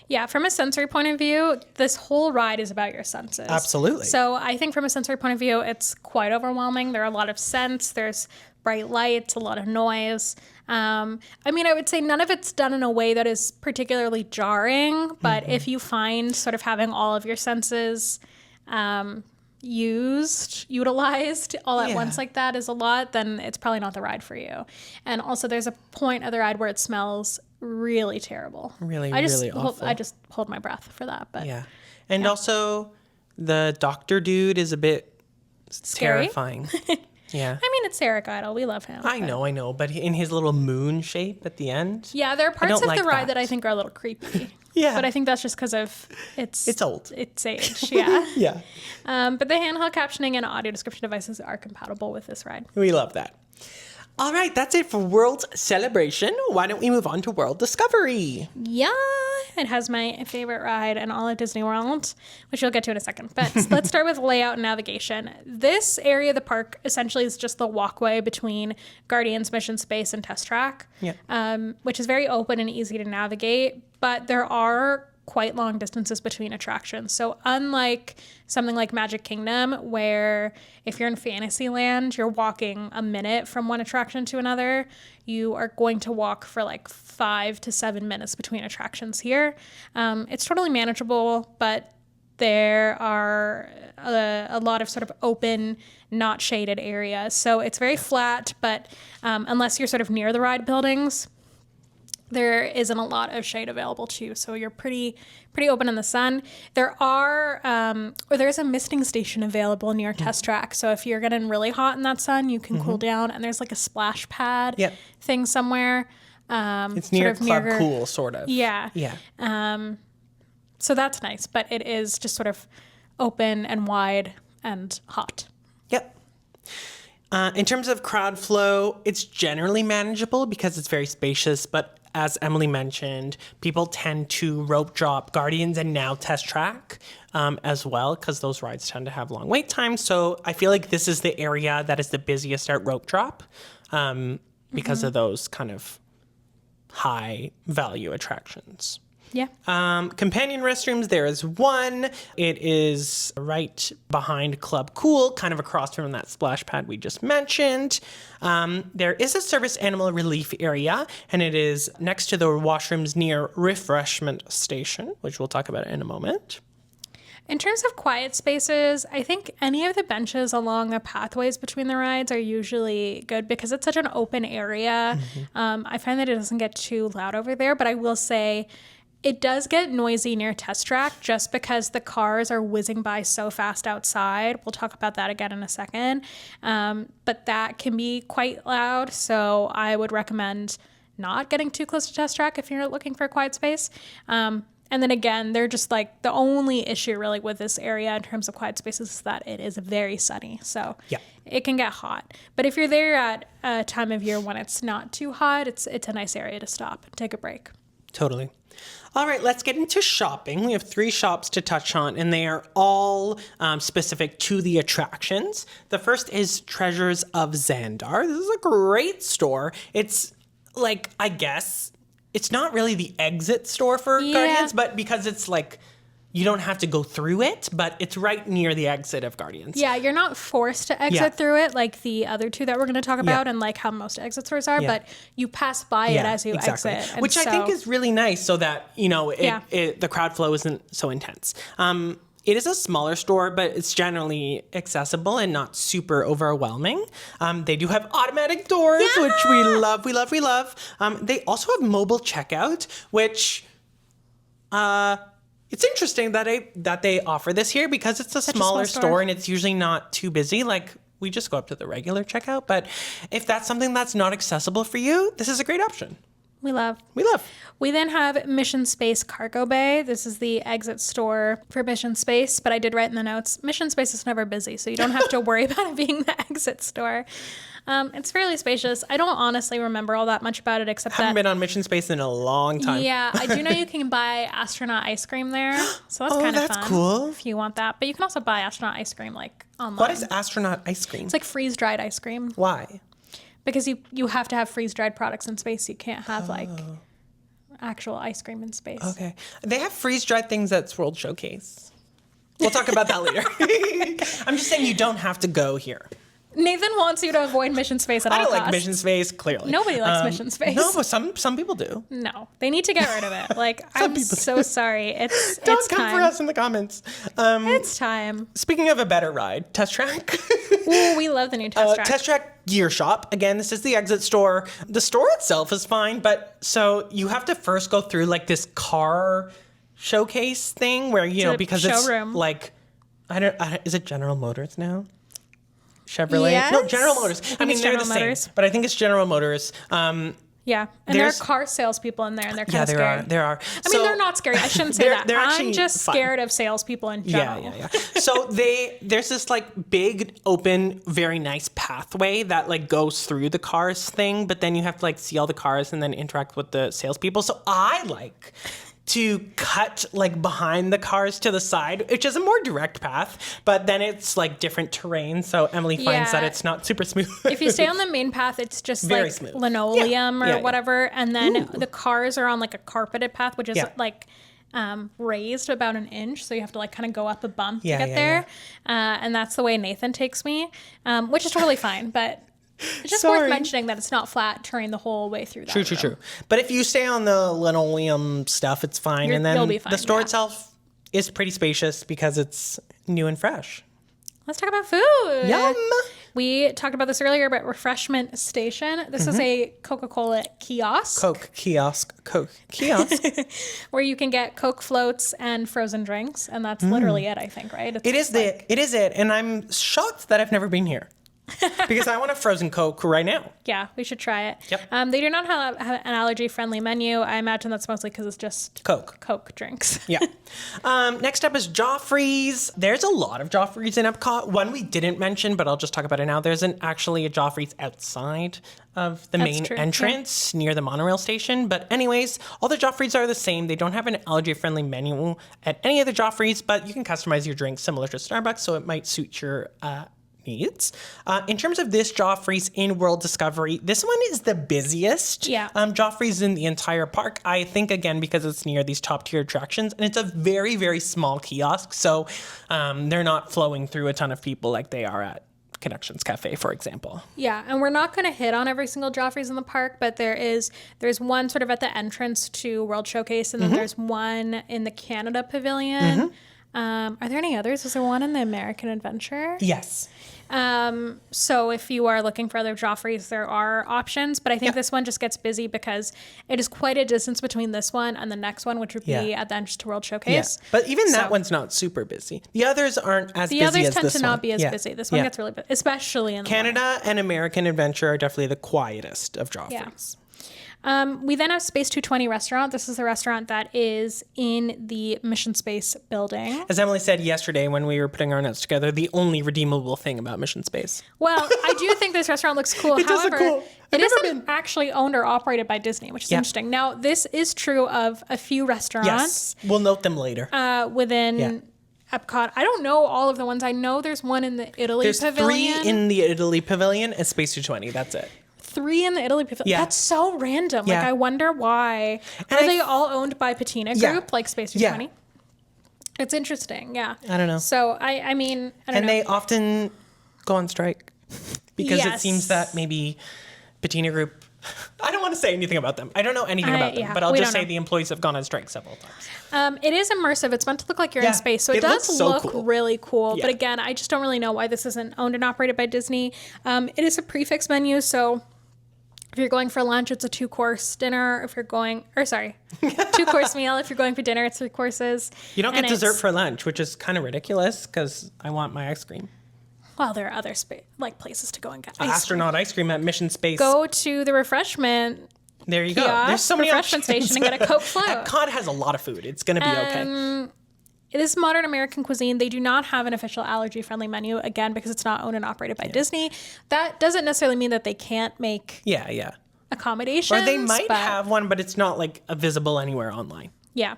Yeah, from a sensory point of view, this whole ride is about your senses. Absolutely. So I think from a sensory point of view, it's quite overwhelming. There are a lot of scents. There's bright lights, a lot of noise. I would say none of it's done in a way that is particularly jarring, but if you find sort of having all of your senses utilized all at once like that is a lot, then it's probably not the ride for you. And also there's a point of the ride where it smells really terrible. Really awful. I just hold my breath for that. But yeah. And also the doctor dude is a bit scary. Terrifying. Yeah. I mean, it's Eric Idle. We love him. I know. But in his little moon shape at the end. Yeah, there are parts of the ride that I think are a little creepy. Yeah. But I think that's just because of it's old. It's age, yeah. Yeah. But the handheld captioning and audio description devices are compatible with this ride. We love that. All right, that's it for World Celebration. Why don't we move on to World Discovery? Yeah, it has my favorite ride in all of Disney World, which we'll get to in a second. But let's start with layout and navigation. This area of the park essentially is just the walkway between Guardians Mission Space and Test Track, which is very open and easy to navigate. But there are quite long distances between attractions. So unlike something like Magic Kingdom, where if you're in Fantasyland, you're walking a minute from one attraction to another, you are going to walk for like 5 to 7 minutes between attractions here. It's totally manageable, but there are a lot of sort of open, not shaded areas. So it's very flat, but unless you're sort of near the ride buildings, there isn't a lot of shade available to you, so you're pretty open in the sun. There's a misting station available near Test Track, so if you're getting really hot in that sun, you can cool down, and there's like a splash pad thing somewhere. It's near Club Cool, sort of. Yeah. Yeah. So that's nice, but it is just sort of open and wide and hot. Yep. In terms of crowd flow, it's generally manageable because it's very spacious, but as Emily mentioned, people tend to rope drop Guardians and now Test Track as well, because those rides tend to have long wait times. So I feel like this is the area that is the busiest at rope drop because of those kind of high value attractions. Yeah. Companion restrooms, there is one. It is right behind Club Cool, kind of across from that splash pad we just mentioned. There is a service animal relief area, and it is next to the washrooms near Refreshment Station, which we'll talk about in a moment. In terms of quiet spaces, I think any of the benches along the pathways between the rides are usually good because it's such an open area. I find that it doesn't get too loud over there, but I will say it does get noisy near Test Track just because the cars are whizzing by so fast outside. We'll talk about that again in a second. But that can be quite loud, so I would recommend not getting too close to Test Track if you're looking for a quiet space. And then again, they're just like the only issue really with this area in terms of quiet spaces is that it is very sunny. So it can get hot. But if you're there at a time of year when it's not too hot, it's a nice area to stop and take a break. Totally. All right, let's get into shopping. We have 3 shops to touch on, and they are all specific to the attractions. The first is Treasures of Xandar. This is a great store. It's like, I guess, it's not really the exit store for Guardians, but because it's like, you don't have to go through it, but it's right near the exit of Guardians. Yeah, you're not forced to exit through it like the other 2 that we're going to talk about and like how most exit stores are, but you pass by it as you exit. And which I think is really nice so that, you know, the crowd flow isn't so intense. It is a smaller store, but it's generally accessible and not super overwhelming. They do have automatic doors, which we love, we love, we love. They also have mobile checkout, which... it's interesting that they offer this here because it's a smaller store and it's usually not too busy. Like, we just go up to the regular checkout. But if that's something that's not accessible for you, this is a great option. We love. We then have Mission Space Cargo Bay. This is the exit store for Mission Space, but I did write in the notes, Mission Space is never busy, so you don't have to worry about it being the exit store. It's fairly spacious. I don't honestly remember all that much about it, except I haven't been on Mission Space in a long time. Yeah, I do know you can buy astronaut ice cream there, so that's kind of fun. That's cool. If you want that. But you can also buy astronaut ice cream like online. What is astronaut ice cream? It's like freeze-dried ice cream. Why? Because you have to have freeze-dried products in space. You can't have like actual ice cream in space. Okay. They have freeze-dried things at World Showcase. We'll talk about that later. I'm just saying you don't have to go here. Nathan wants you to avoid Mission Space at all costs. I don't like Mission Space, clearly. Nobody likes Mission Space. No, but some people do. No, they need to get rid of it. Like, I'm so sorry. It's Don't come time. for us in the comments. It's time. Speaking of a better ride, Test Track. Ooh, we love the new Test Track. Test Track Gear Shop. Again, this is the exit store. The store itself is fine, but so you have to first go through like this car showcase thing where, you know, because showroom. It's like, is it General Motors now? Chevrolet? Yes. No, General Motors. I mean, they're the same, but I think it's General Motors. Yeah, and there are car salespeople in there, and they're kind of scary. There are. I mean, they're not scary. I shouldn't say that. I'm just fun. scared of salespeople in general. Yeah. So there's this like big, open, very nice pathway that like goes through the cars thing, but then you have to like see all the cars and then interact with the salespeople. So I like to cut like behind the cars to the side, which is a more direct path, but then it's like different terrain. So Emily finds that it's not super smooth. If you stay on the main path, it's just very like smooth. linoleum or whatever. And then the cars are on like a carpeted path, which is like raised about an inch. So you have to like kind of go up a bump to get there. And that's the way Nathan takes me, which is totally fine. But it's just worth mentioning that it's not flat terrain the whole way through that. True. But if you stay on the linoleum stuff, it's fine. And then you'll be fine, the store itself is pretty spacious because it's new and fresh. Let's talk about food. Yum! We talked about this earlier, but Refreshment Station. This is a Coca-Cola kiosk. Coke kiosk. Where you can get Coke floats and frozen drinks. And that's literally it, I think, right? It is it. And I'm shocked that I've never been here. Because I want a frozen Coke right now. Yeah, we should try it. Yep. They do not have an allergy-friendly menu. I imagine that's mostly because it's just Coke drinks. Yeah. Next up is Joffrey's. There's a lot of Joffrey's in Epcot. One we didn't mention, but I'll just talk about it now. There's actually a Joffrey's outside of the main entrance near the monorail station. But anyways, all the Joffrey's are the same. They don't have an allergy-friendly menu at any of the Joffrey's, but you can customize your drink similar to Starbucks, so it might suit your needs. In terms of this Joffrey's in World Discovery, this one is the busiest Joffrey's in the entire park. I think, again, because it's near these top tier attractions, and it's a very, very small kiosk, so they're not flowing through a ton of people like they are at Connections Cafe, for example. Yeah, and we're not going to hit on every single Joffrey's in the park, but there's one sort of at the entrance to World Showcase, and then there's one in the Canada Pavilion. Are there any others? Is there one in the American Adventure? Yes. So if you are looking for other Joffrey's, there are options, but I think this one just gets busy because it is quite a distance between this one and the next one, which would be at the entrance to World Showcase. Yeah. But even that one's not super busy. The others aren't as busy as this one. The others tend to not be as busy. This one gets really busy, especially in the Canada and American Adventure are definitely the quietest of Joffrey's. Yeah. We then have Space 220 restaurant. This is the restaurant that is in the Mission Space building. As Emily said yesterday when we were putting our notes together, the only redeemable thing about Mission Space. Well, I do think this restaurant looks cool. It does look cool. It isn't actually owned or operated by Disney, which is interesting. Now, this is true of a few restaurants. Yes, we'll note them later. Within EPCOT. I don't know all of the ones. I know there's one in the Italy Pavilion. There's 3 in the Italy Pavilion and Space 220. That's it. 3 in the Italy Pavilion. Yeah. That's so random. Yeah. Like, I wonder why. Are they all owned by Patina Group, like Space 220? Yeah. It's interesting, yeah. I don't know. So, I mean, I don't know. And they often go on strike because it seems that maybe Patina Group... I don't want to say anything about them. I don't know anything about them, but I'll just say the employees have gone on strike several times. It is immersive. It's meant to look like you're in space, so it does look cool. really cool. Yeah. But again, I just don't really know why this isn't owned and operated by Disney. It is a prefix menu, so if you're going for lunch, it's a 2-course dinner. If you're going, 2-course meal. If you're going for dinner, it's 3 courses. You don't get dessert for lunch, which is kind of ridiculous because I want my ice cream. Well, there are other places to go and get astronaut ice cream at Mission Space. Go to the refreshment. There you go. There's so many refreshment station and get a Coke float. EPCOT has a lot of food. It's going to be okay. It is modern American cuisine. They do not have an official allergy-friendly menu, again, because it's not owned and operated by Disney. That doesn't necessarily mean that they can't make accommodations. Or they might have one, but it's not like visible anywhere online. Yeah.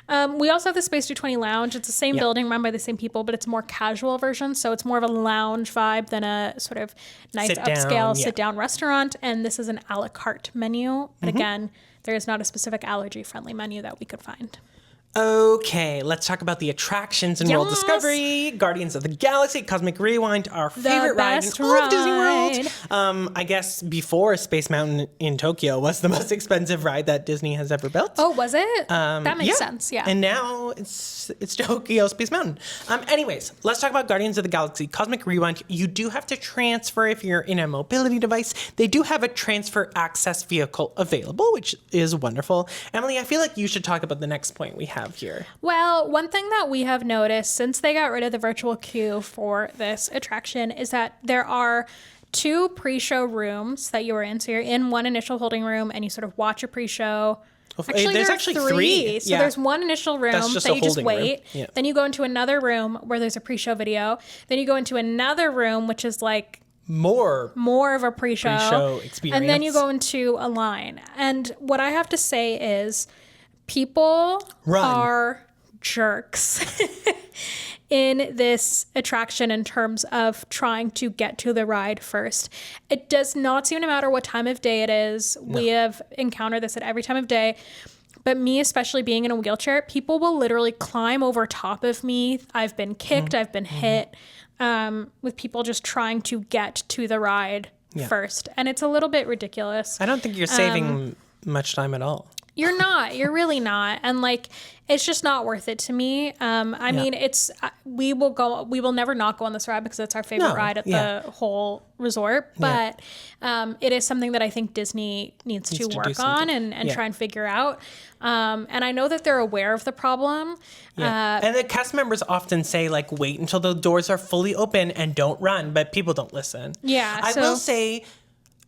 We also have the Space 220 Lounge. It's the same building run by the same people, but it's a more casual version. So it's more of a lounge vibe than a sort of nice upscale sit-down restaurant. And this is an a la carte menu. But again, there is not a specific allergy-friendly menu that we could find. Okay, let's talk about the attractions in World Discovery. Guardians of the Galaxy, Cosmic Rewind, our favorite ride in all of Disney World. I guess before Space Mountain in Tokyo was the most expensive ride that Disney has ever built. Oh, was it? That makes sense, yeah. And now it's Tokyo Space Mountain. Anyways, let's talk about Guardians of the Galaxy, Cosmic Rewind. You do have to transfer if you're in a mobility device. They do have a transfer access vehicle available, which is wonderful. Emily, I feel like you should talk about the next point we have here. Well, one thing that we have noticed since they got rid of the virtual queue for this attraction is that there are 2 pre-show rooms that you are in. So you're in one initial holding room and you sort of watch a pre-show. Actually, there's actually 3. So there's one initial room that you just wait. Yeah. Then you go into another room where there's a pre-show video. Then you go into another room, which is like more of a pre-show experience. And then you go into a line. And what I have to say is people are jerks in this attraction in terms of trying to get to the ride first. It does not seem to matter what time of day it is. No. We have encountered this at every time of day. But me, especially being in a wheelchair, people will literally climb over top of me. I've been kicked. I've been hit with people just trying to get to the ride first. And it's a little bit ridiculous. I don't think you're saving much time at all. You're not. You're really not. And like, it's just not worth it to me. I mean, we will never not go on this ride because it's our favorite ride at the whole resort. But it is something that I think Disney needs to work on and try and figure out. And I know that they're aware of the problem. And the cast members often say, like, wait until the doors are fully open and don't run. But people don't listen. Yeah. I will say,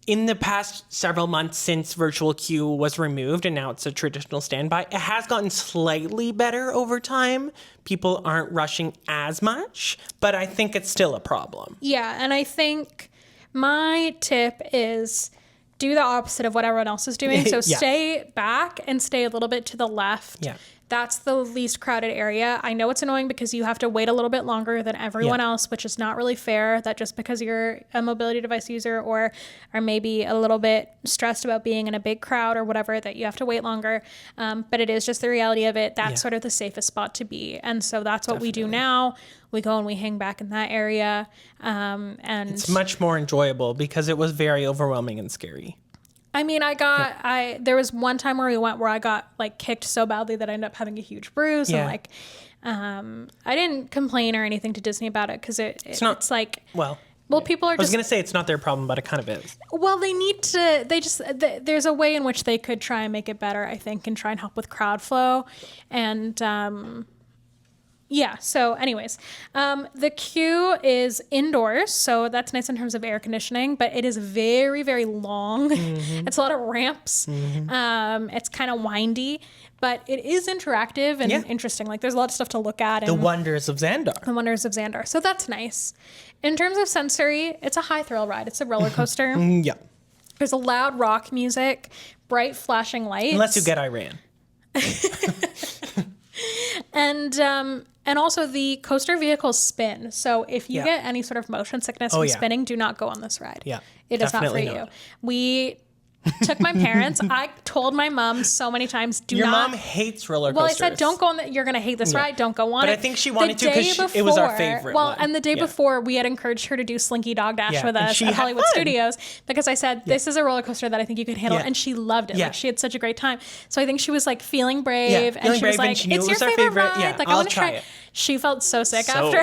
in the past several months since virtual queue was removed and now it's a traditional standby, it has gotten slightly better over time. People aren't rushing as much, but I think it's still a problem. Yeah, and I think my tip is do the opposite of what everyone else is doing. So stay back and stay a little bit to the left. Yeah. That's the least crowded area. I know it's annoying because you have to wait a little bit longer than everyone else, which is not really fair. That just because you're a mobility device user or are maybe a little bit stressed about being in a big crowd or whatever, that you have to wait longer. But it is just the reality of it. That's sort of the safest spot to be. And so that's what we do now. We go and we hang back in that area. And it's much more enjoyable because it was very overwhelming and scary. I mean, there was one time where we went where I got like kicked so badly that I ended up having a huge bruise. And like, I didn't complain or anything to Disney about it because it's like, people are just. I was going to say it's not their problem, but it kind of is. Well, there's a way in which they could try and make it better, I think, and try and help with crowd flow. And, Yeah. So anyways, the queue is indoors. So that's nice in terms of air conditioning, but it is very, very long. It's a lot of ramps. It's kind of windy, but it is interactive and interesting. Like there's a lot of stuff to look at. And The wonders of Xandar. the wonders of Xandar. So that's nice. In terms of sensory, it's a high thrill ride. It's a roller coaster. Yeah. There's a loud rock music, bright flashing lights. Unless you get Iran. And also the coaster vehicles spin. So if you get any sort of motion sickness from spinning, do not go on this ride. Yeah, It is not for definitely you. not. We took my parents. I told my mom so many times, Your mom hates roller coasters. Well, I said, don't go on that. You're going to hate this ride. Don't go on it. But I think she wanted to because it was our favorite Well, one. and the day before, we had encouraged her to do Slinky Dog Dash with us at Hollywood Studios because I said, this is a roller coaster that I think you could handle. And she loved it. Like, she had such a great time. So I think she was like feeling brave. And she was like, it's your favorite ride. Yeah, like, I want to try it. She felt so sick after.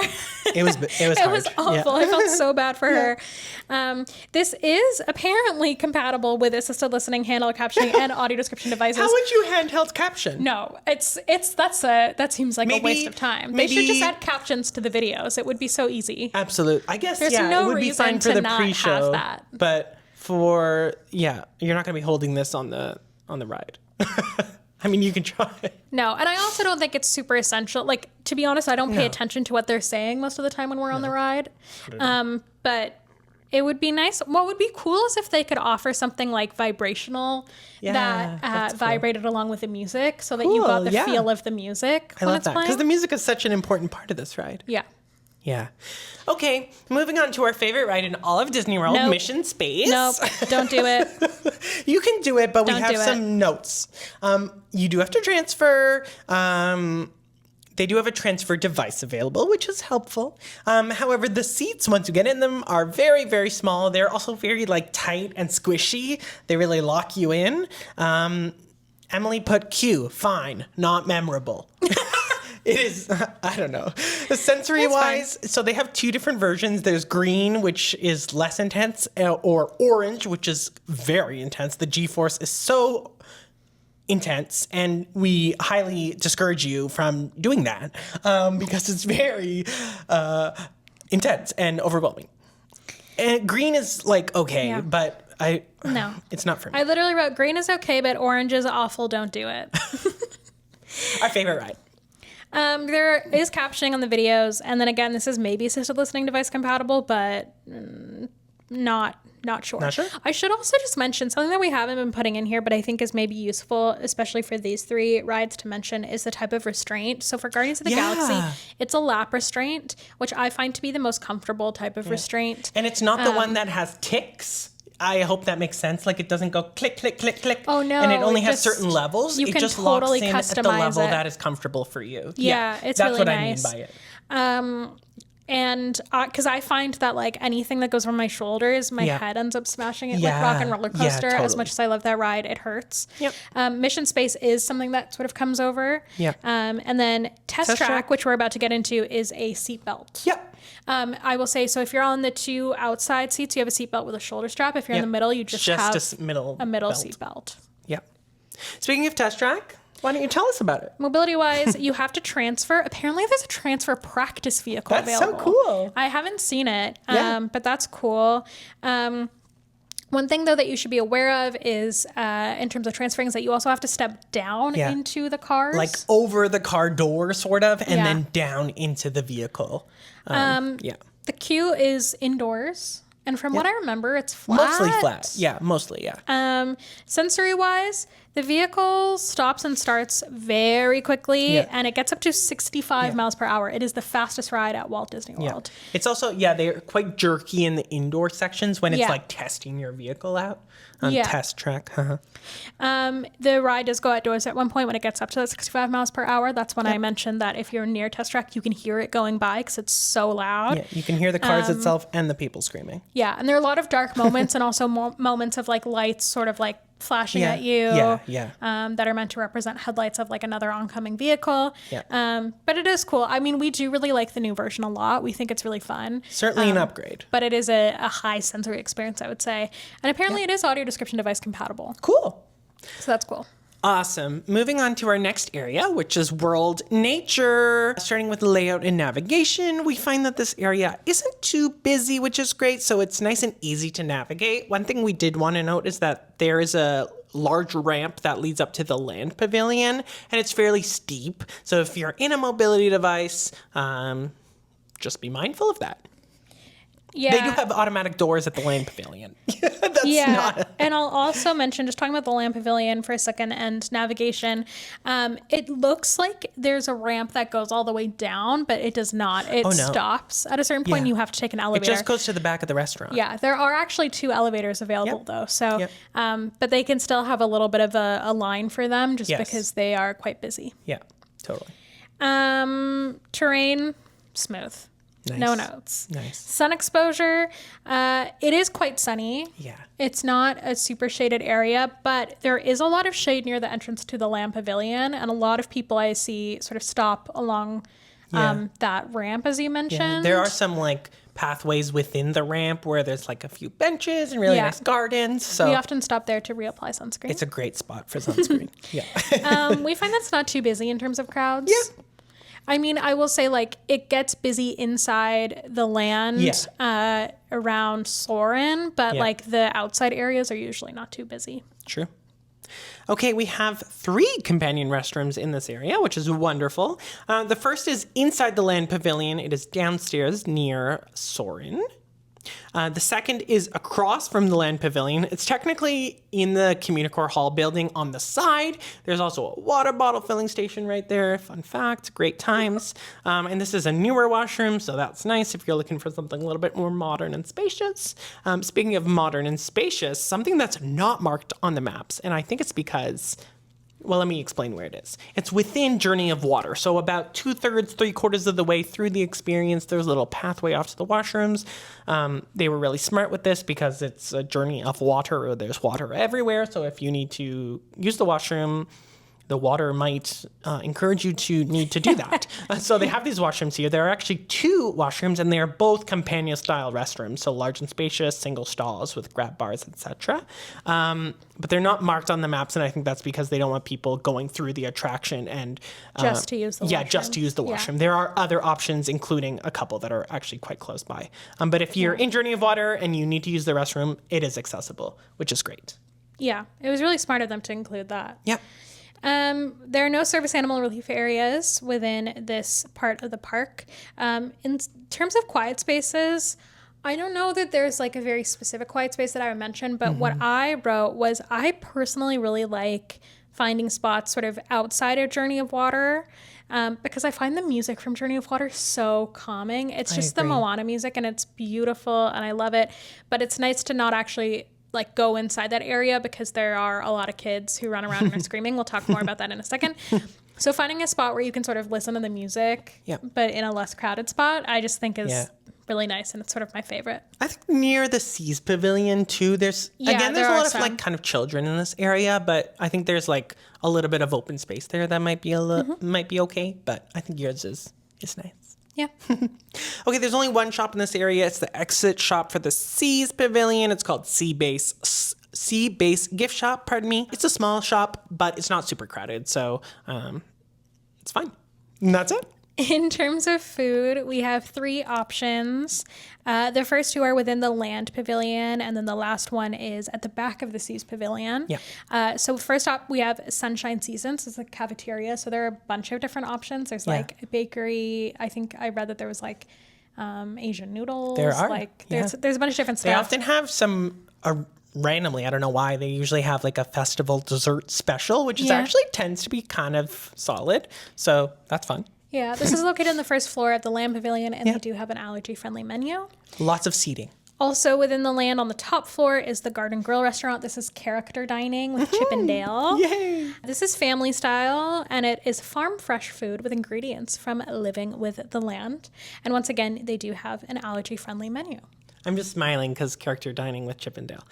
It was it was awful. I felt so bad for her. This is apparently compatible with assisted listening, handheld captioning, and audio description devices. How would you handheld caption? No, that seems like a waste of time. They should just add captions to the videos. It would be so easy. Absolutely. I guess There's it no would be fine reason for to the not pre-show. have that. But you're not going to be holding this on the ride. I mean, you can try. No, and I also don't think it's super essential. Like, to be honest, I don't pay attention to what they're saying most of the time when we're on the ride. But it would be nice. What would be cool is if they could offer something like vibrational that vibrated along with the music so that you got the feel of the music I when love it's that playing. because the music is such an important part of this ride. Yeah. Yeah. Okay, moving on to our favorite ride in all of Disney World, Nope. Mission Space. Nope, don't do it. You can do it, but we Don't have do it. some notes. You do have to transfer. They do have a transfer device available, which is helpful. However, the seats, once you get in them, are very, very small. They're also very tight and squishy. They really lock you in. Emily put Q, fine, not memorable. It is, I don't know. Sensory-wise, so they have two different versions. There's green, which is less intense, or orange, which is very intense. The G-force is so intense, and we highly discourage you from doing that because it's very intense and overwhelming. And green is okay, but No. it's not for me. I literally wrote, green is okay, but orange is awful. Don't do it. Our favorite ride. There is captioning on the videos, and then again, this is maybe assisted listening device compatible, but not sure. Not sure? I should also just mention something that we haven't been putting in here, but I think is maybe useful, especially for these three rides to mention, is the type of restraint. So for Guardians of the Galaxy, it's a lap restraint, which I find to be the most comfortable type of restraint. And it's not the one that has ticks. I hope that makes sense. It doesn't go click, click, click, click. Oh, no. And it only has just- certain levels. you It can just totally locks in at the customize level it. that is comfortable for you. Yeah, it's that's really what nice. I mean by it. And because I find that anything that goes on my shoulders, my head ends up smashing it. Like Rock and Roller Coaster, as totally. much as I love that ride, it hurts. Yep. Mission Space is something that sort of comes over. Yeah. And then Test Track, Track. which we're about to get into, is a seatbelt. Yep. I will say, so if you're on the two outside seats, you have a seatbelt with a shoulder strap. If you're in the middle, you just have a middle middle belt. seatbelt. Yep. Speaking of Test Track, why don't you tell us about it? Mobility wise, you have to transfer. Apparently, there's a transfer practice vehicle That's available. so cool. I haven't seen it, Yeah. but that's cool. One thing, though, that you should be aware of is, in terms of transferring, is that you also have to step down into the cars. Over the car door, sort of, and Yeah. then down into the vehicle. Yeah. The queue is indoors. And from what I remember, it's flat. Mostly flat. Yeah, mostly, yeah. Sensory wise, the vehicle stops and starts very quickly, and it gets up to 65 miles per hour. It is the fastest ride at Walt Disney World. It's also, they're quite jerky in the indoor sections when it's testing your vehicle out on Test Track. The ride does go outdoors at one point when it gets up to 65 miles per hour. That's when I mentioned that if you're near Test Track, you can hear it going by because it's so loud. Yeah, you can hear the cars itself and the people screaming. Yeah, and there are a lot of dark moments and also moments of lights sort of flashing at you. That are meant to represent headlights of another oncoming vehicle. Yeah. But it is cool. I mean, we do really like the new version a lot. We think it's really fun. Certainly an upgrade. But it is a high sensory experience, I would say. And apparently it is audio description device compatible. Cool. So that's cool. Awesome. Moving on to our next area, which is World Nature. Starting with layout and navigation, we find that this area isn't too busy, which is great, so it's nice and easy to navigate. One thing we did want to note is that there is a large ramp that leads up to the land pavilion, and it's fairly steep. So if you're in a mobility device, just be mindful of that. Yeah. They do have automatic doors at the land pavilion. And I'll also mention, just talking about the land pavilion for a second and navigation, it looks like there's a ramp that goes all the way down, but it does not. It stops at a certain point. You have to take an elevator. It just goes to the back of the restaurant. Yeah, there are actually 2 elevators available though. So, but they can still have a little bit of a line for them just because they are quite busy. Yeah, totally. Terrain, smooth. Nice. No notes. Nice. Sun exposure, it is quite sunny. Yeah. It's not a super shaded area, but there is a lot of shade near the entrance to the land pavilion, and a lot of people I see sort of stop along that ramp, as you mentioned. Yeah. There are some like pathways within the ramp where there's like a few benches and really nice gardens. So we often stop there to reapply sunscreen. It's a great spot for sunscreen. We find that's not too busy in terms of crowds. Yeah. I mean, I will say, like, it gets busy inside the land around Soren, but, like, the outside areas are usually not too busy. True. Okay, we have 3 companion restrooms in this area, which is wonderful. The first is inside the land pavilion. It is downstairs near Soren. The second is across from the land pavilion. It's technically in the Communicore Hall building on the side. There's also a water bottle filling station right there. Fun fact, great times. And this is a newer washroom, so that's nice if you're looking for something a little bit more modern and spacious. Speaking of modern and spacious, something that's not marked on the maps, and I think it's because... Well, let me explain where it is. It's within Journey of Water. So about 2/3, 3/4 of the way through the experience, there's a little pathway off to the washrooms. They were really smart with this because it's a Journey of Water, or there's water everywhere. So if you need to use the washroom, the water might encourage you to need to do that. So they have these washrooms here. There are actually 2 washrooms, and they are both companion-style restrooms, so large and spacious, single stalls with grab bars, etc. But they're not marked on the maps, and I think that's because they don't want people going through the attraction and... just to use the washroom. Yeah, just to use the washroom. There are other options, including a couple that are actually quite close by. But if you're in Journey of Water and you need to use the restroom, it is accessible, which is great. Yeah, it was really smart of them to include that. Yep. There are no service animal relief areas within this part of the park. In terms of quiet spaces, I don't know that there's like a very specific quiet space that I would mention, but what I wrote was I personally really like finding spots sort of outside of Journey of Water, because I find the music from Journey of Water so calming. It's just the Moana music, and it's beautiful, and I love it, but it's nice to not actually like go inside that area because there are a lot of kids who run around and are screaming. We'll talk more about that in a second. So finding a spot where you can sort of listen to the music, but in a less crowded spot, I just think is really nice, and it's sort of my favorite. I think near the Seas Pavilion too, there's a lot of like kind of children in this area, but I think there's like a little bit of open space there that might be might be okay, but I think yours is nice. Yeah. Okay, there's only one shop in this area. It's the exit shop for the Seas Pavilion. It's called Sea Base Gift Shop, pardon me. It's a small shop, but it's not super crowded, so it's fine. And that's it. In terms of food, we have 3 options. The first 2 are within the land pavilion, and then the last one is at the back of the Seas Pavilion. Yeah. So first up, we have Sunshine Seasons. It's a cafeteria, so there are a bunch of different options. There's like a bakery. I think I read that there was like Asian noodles. There are. Like there's a bunch of different stuff. They often have some... randomly, I don't know why, they usually have like a festival dessert special, which is actually tends to be kind of solid. So that's fun. Yeah, this is located on the first floor at the Land Pavilion, and they do have an allergy-friendly menu. Lots of seating. Also within the land on the top floor is the Garden Grill restaurant. This is character dining with Chip and Dale. Yay! This is family style, and it is farm fresh food with ingredients from Living with the Land. And once again, they do have an allergy-friendly menu. I'm just smiling because character dining with Chip and Dale.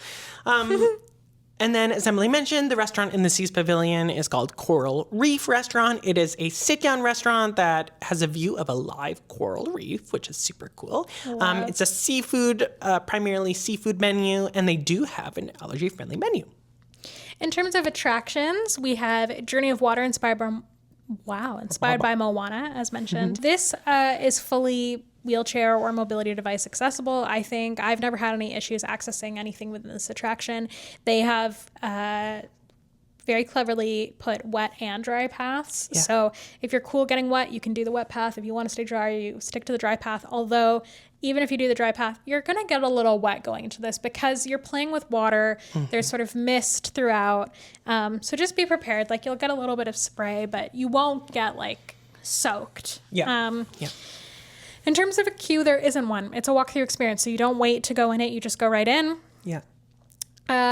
And then, as Emily mentioned, the restaurant in the Seas Pavilion is called Coral Reef Restaurant. It is a sit-down restaurant that has a view of a live coral reef, which is super cool. Wow. It's a primarily seafood menu, and they do have an allergy-friendly menu. In terms of attractions, we have Journey of Water inspired by Moana, as mentioned. This is fully wheelchair or mobility device accessible. I think I've never had any issues accessing anything within this attraction. They have very cleverly put wet and dry paths. Yeah. So if you're cool getting wet, you can do the wet path. If you want to stay dry, you stick to the dry path. Although even if you do the dry path, you're going to get a little wet going into this because you're playing with water. There's sort of mist throughout. So just be prepared. Like, you'll get a little bit of spray, but you won't get like soaked. Yeah. In terms of a queue, there isn't one. It's a walkthrough experience. So you don't wait to go in it. You just go right in. Yeah.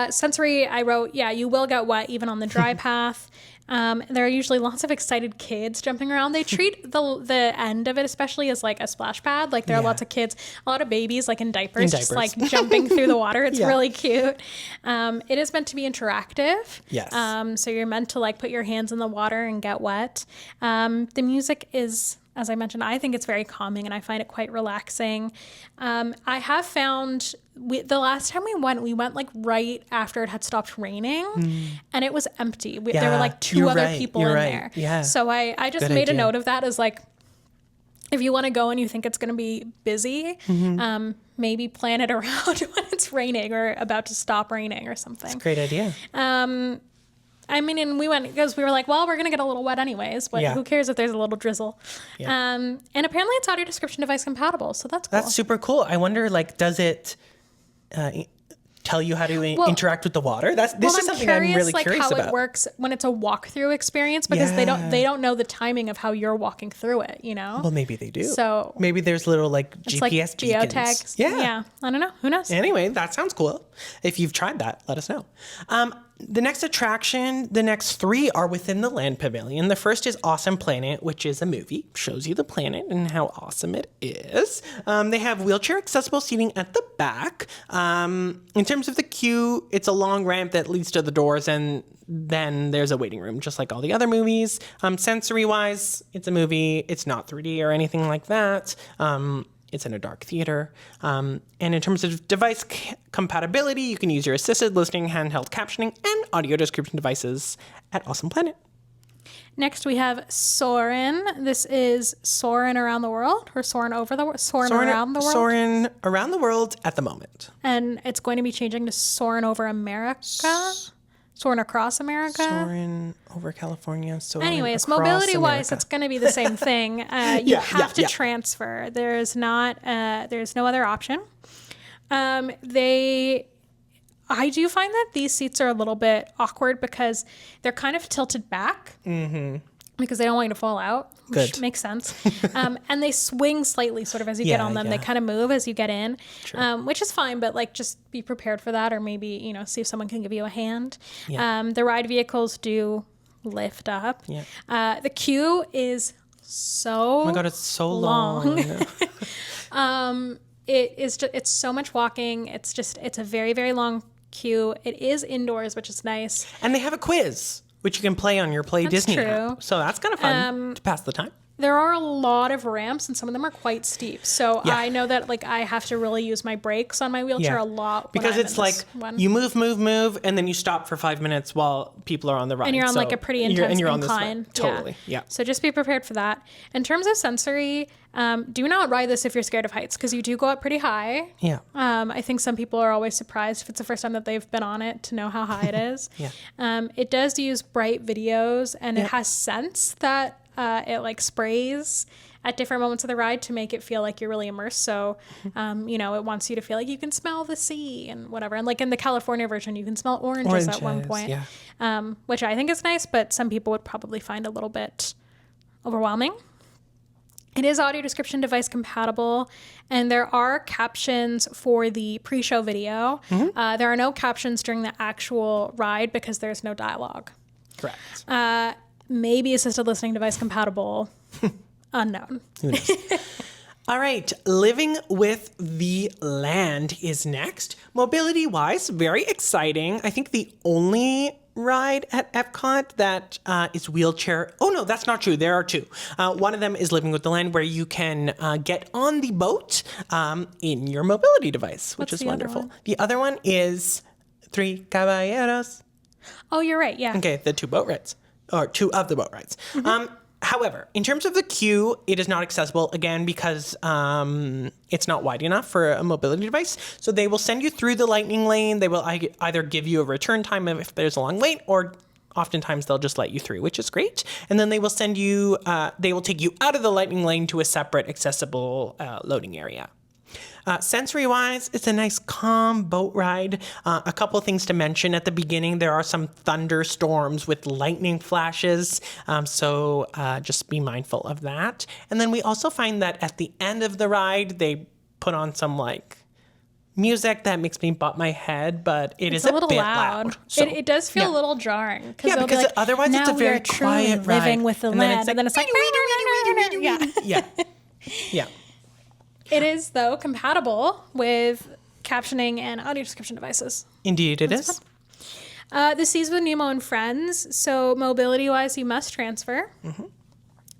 Sensory, I wrote, you will get wet even on the dry path. There are usually lots of excited kids jumping around. They treat the end of it especially as like a splash pad. Like, there are lots of kids, a lot of babies like in diapers. Just like jumping through the water. It's really cute. It is meant to be interactive. Yes. So you're meant to like put your hands in the water and get wet. The music is, as I mentioned, I think it's very calming and I find it quite relaxing. I have found the last time we went like right after it had stopped raining and it was empty. There were like two other people in there. Yeah. So I just made a note of that as like, if you want to go and you think it's going to be busy, maybe plan it around when it's raining or about to stop raining or something. That's a great idea. I mean, and we went because we were like, well, we're going to get a little wet anyways, but who cares if there's a little drizzle? Yeah. And apparently it's audio description device compatible, so that's cool. That's super cool. I wonder, like, does it tell you how to interact with the water? This is something I'm really curious about. How it works when it's a walkthrough experience, because they don't know the timing of how you're walking through it, you know? Well, maybe they do. So maybe there's little like GPS like beacons. geotags. Yeah. I don't know. Who knows? Anyway, that sounds cool. If you've tried that, let us know. The next attraction, the next three are within the Land Pavilion. The first is Awesome Planet, which is a movie. Shows you the planet and how awesome it is. They have wheelchair accessible seating at the back. In terms of the queue, it's a long ramp that leads to the doors, and then there's a waiting room, just like all the other movies. Sensory-wise, it's a movie. It's not 3D or anything like that. It's in a dark theater. And in terms of device compatibility, you can use your assisted listening, handheld captioning, and audio description devices at Awesome Planet. Next, we have Soarin'. This is Soarin' Around the World, or Soarin' Over the World? Soarin' Around the World? Soarin' Around the World at the moment. And it's going to be changing to Soarin' Over America? Soarin' Across America? Soarin' over California. Anyways, mobility-wise, it's going to be the same thing. You have to transfer. There's no other option. I do find that these seats are a little bit awkward because they're kind of tilted back because they don't want you to fall out, which makes sense. And they swing slightly sort of as you get on them. They kind of move as you get in, which is fine, but like just be prepared for that, or maybe, see if someone can give you a hand. The ride vehicles do lift up. The queue is so oh my God, it's so long. It's so much walking. It's a very, very long queue. It is indoors, which is nice. And they have a quiz, which you can play on your Disney app. So that's kind of fun to pass the time. There are a lot of ramps, and some of them are quite steep. So I know that like I have to really use my brakes on my wheelchair a lot. Because it's like you move, and then you stop for 5 minutes while people are on the ride. And you're on like a pretty intense incline. Totally, yeah. So just be prepared for that. In terms of sensory, do not ride this if you're scared of heights, because you do go up pretty high. Yeah. I think some people are always surprised if it's the first time that they've been on it to know how high it is. It does use bright videos, and it has sense that it like sprays at different moments of the ride to make it feel like you're really immersed. So, it wants you to feel like you can smell the sea and whatever. And like in the California version, you can smell oranges at one point, which I think is nice, but some people would probably find a little bit overwhelming. It is audio description device compatible, and there are captions for the pre-show video. There are no captions during the actual ride because there's no dialogue. Correct. Maybe assisted listening device compatible. Unknown. Who knows? All right. Living with the Land is next. Mobility-wise, very exciting. I think the only ride at EPCOT that is wheelchair. Oh, no, that's not true. There are two. One of them is Living with the Land, where you can get on the boat in your mobility device, which is wonderful. The other one is Three Caballeros. Oh, you're right. Yeah. Okay, the two boat rides, or two of the boat rides. However, in terms of the queue, it is not accessible, again, because it's not wide enough for a mobility device. So they will send you through the lightning lane. They will either give you a return time if there's a long wait, or oftentimes they'll just let you through, which is great. And then they will send you, they will take you out of the lightning lane to a separate accessible loading area. Sensory-wise, it's a nice, calm boat ride. A couple of things to mention at the beginning. There are some thunderstorms with lightning flashes, so just be mindful of that. And then we also find that at the end of the ride, they put on some, music that makes me bop my head, but it's a little bit loud. So, it does feel a little jarring. Yeah, because otherwise it's a very quiet ride. Living with the land, and then it's like... Yeah. It is, though, compatible with captioning and audio description devices. Indeed, it is. The Seas with Nemo and Friends. So mobility-wise, you must transfer. Mm-hmm.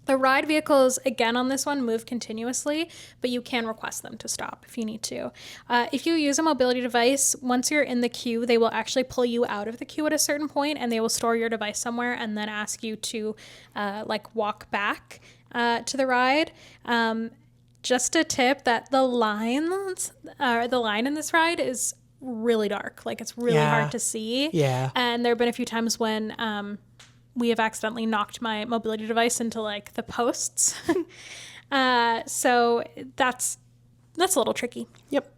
The ride vehicles, again on this one, move continuously, but you can request them to stop if you need to. If you use a mobility device, once you're in the queue, they will actually pull you out of the queue at a certain point, and they will store your device somewhere and then ask you to walk back to the ride. Just a tip that the line in this ride is really dark. It's really hard to see. Yeah. And there have been a few times when we have accidentally knocked my mobility device into the posts. So that's a little tricky. Yep.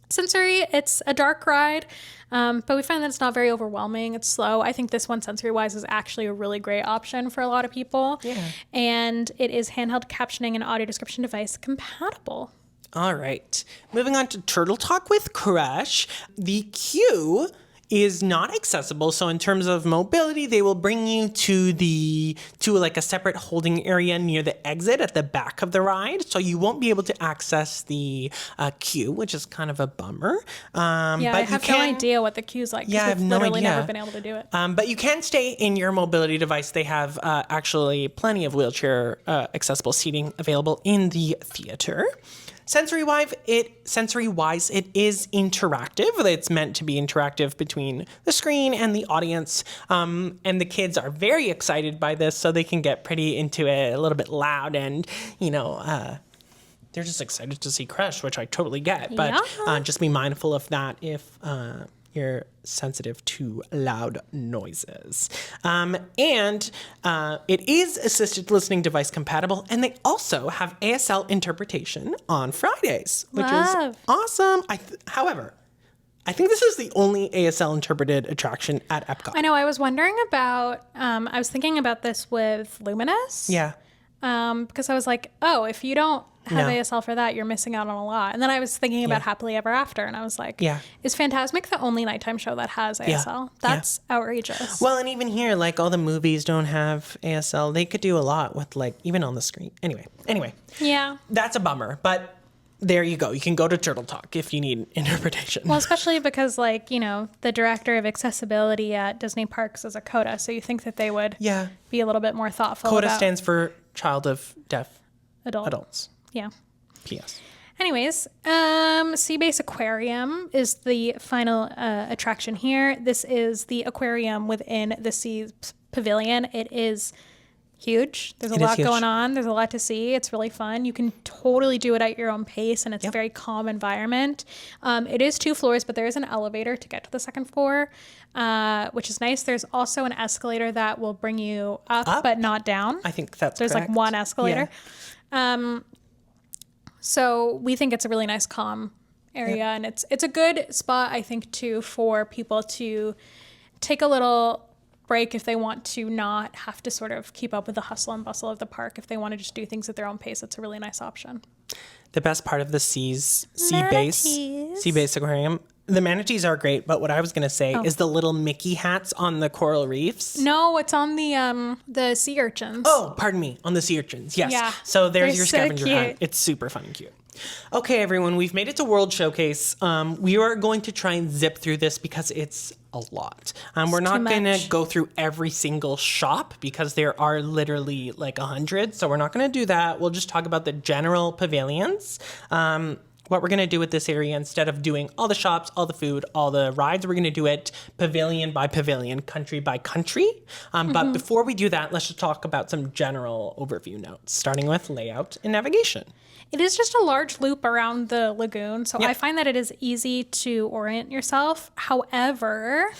Sensory, it's a dark ride, but we find that it's not very overwhelming. It's slow. I think this one, sensory-wise, is actually a really great option for a lot of people. Yeah. And it is handheld captioning and audio description device compatible. All right. Moving on to Turtle Talk with Crush. The queue is not accessible. So in terms of mobility, they will bring you to a separate holding area near the exit at the back of the ride. So you won't be able to access the queue, which is kind of a bummer. But I have no idea what the queue's like. Yeah, I have no idea. Never been able to do it. But you can stay in your mobility device. They have actually plenty of wheelchair accessible seating available in the theater. Sensory-wise, it is interactive. It's meant to be interactive between the screen and the audience. And the kids are very excited by this, so they can get pretty into it, a little bit loud, and, they're just excited to see Crush, which I totally get. But just be mindful of that if you're sensitive to loud noises. And it is assisted listening device compatible, and they also have ASL interpretation on Fridays, which is awesome. However, I think this is the only ASL interpreted attraction at EPCOT. I know. I was wondering about, I was thinking about this with Luminous. Yeah. Because I was like, if you don't have ASL for that, you're missing out on a lot. And then I was thinking about Happily Ever After, and I was like, is Fantasmic the only nighttime show that has ASL? That's outrageous. Well, and even here, all the movies don't have ASL. They could do a lot with even on the screen. Anyway. Yeah. That's a bummer, but there you go. You can go to Turtle Talk if you need interpretation. Well, especially because the director of accessibility at Disney Parks is a CODA, so you think that they would be a little bit more thoughtful CODA stands for Child of Deaf Adults. Yeah. P.S. Anyways, Sea Base Aquarium is the final attraction here. This is the aquarium within the Sea Pavilion. It is huge. There's a lot going on. There's a lot to see. It's really fun. You can totally do it at your own pace, and it's a very calm environment. It is 2 floors, but there is an elevator to get to the second floor, which is nice. There's also an escalator that will bring you up? But not down. I think that's There's correct. one escalator. Yeah. So we think it's a really nice, calm area, and it's a good spot, I think, too, for people to take a little break if they want to not have to sort of keep up with the hustle and bustle of the park. If they want to just do things at their own pace, it's a really nice option. The best part of the Sea Base Aquarium, the manatees are great, but what I was going to say is the little Mickey hats on the coral reefs. No, it's on the sea urchins. Oh, pardon me, on the sea urchins, yes. Yeah, so there's your so scavenger hunt. It's super fun and cute. Okay, everyone, we've made it to World Showcase. We are going to try and zip through this because it's a lot. We're not going to go through every single shop because there are literally 100. So we're not going to do that. We'll just talk about the general pavilions. what we're going to do with this area, instead of doing all the shops, all the food, all the rides, we're going to do it pavilion by pavilion, country by country. But before we do that, let's just talk about some general overview notes, starting with layout and navigation. It is just a large loop around the lagoon, so I find that it is easy to orient yourself. However,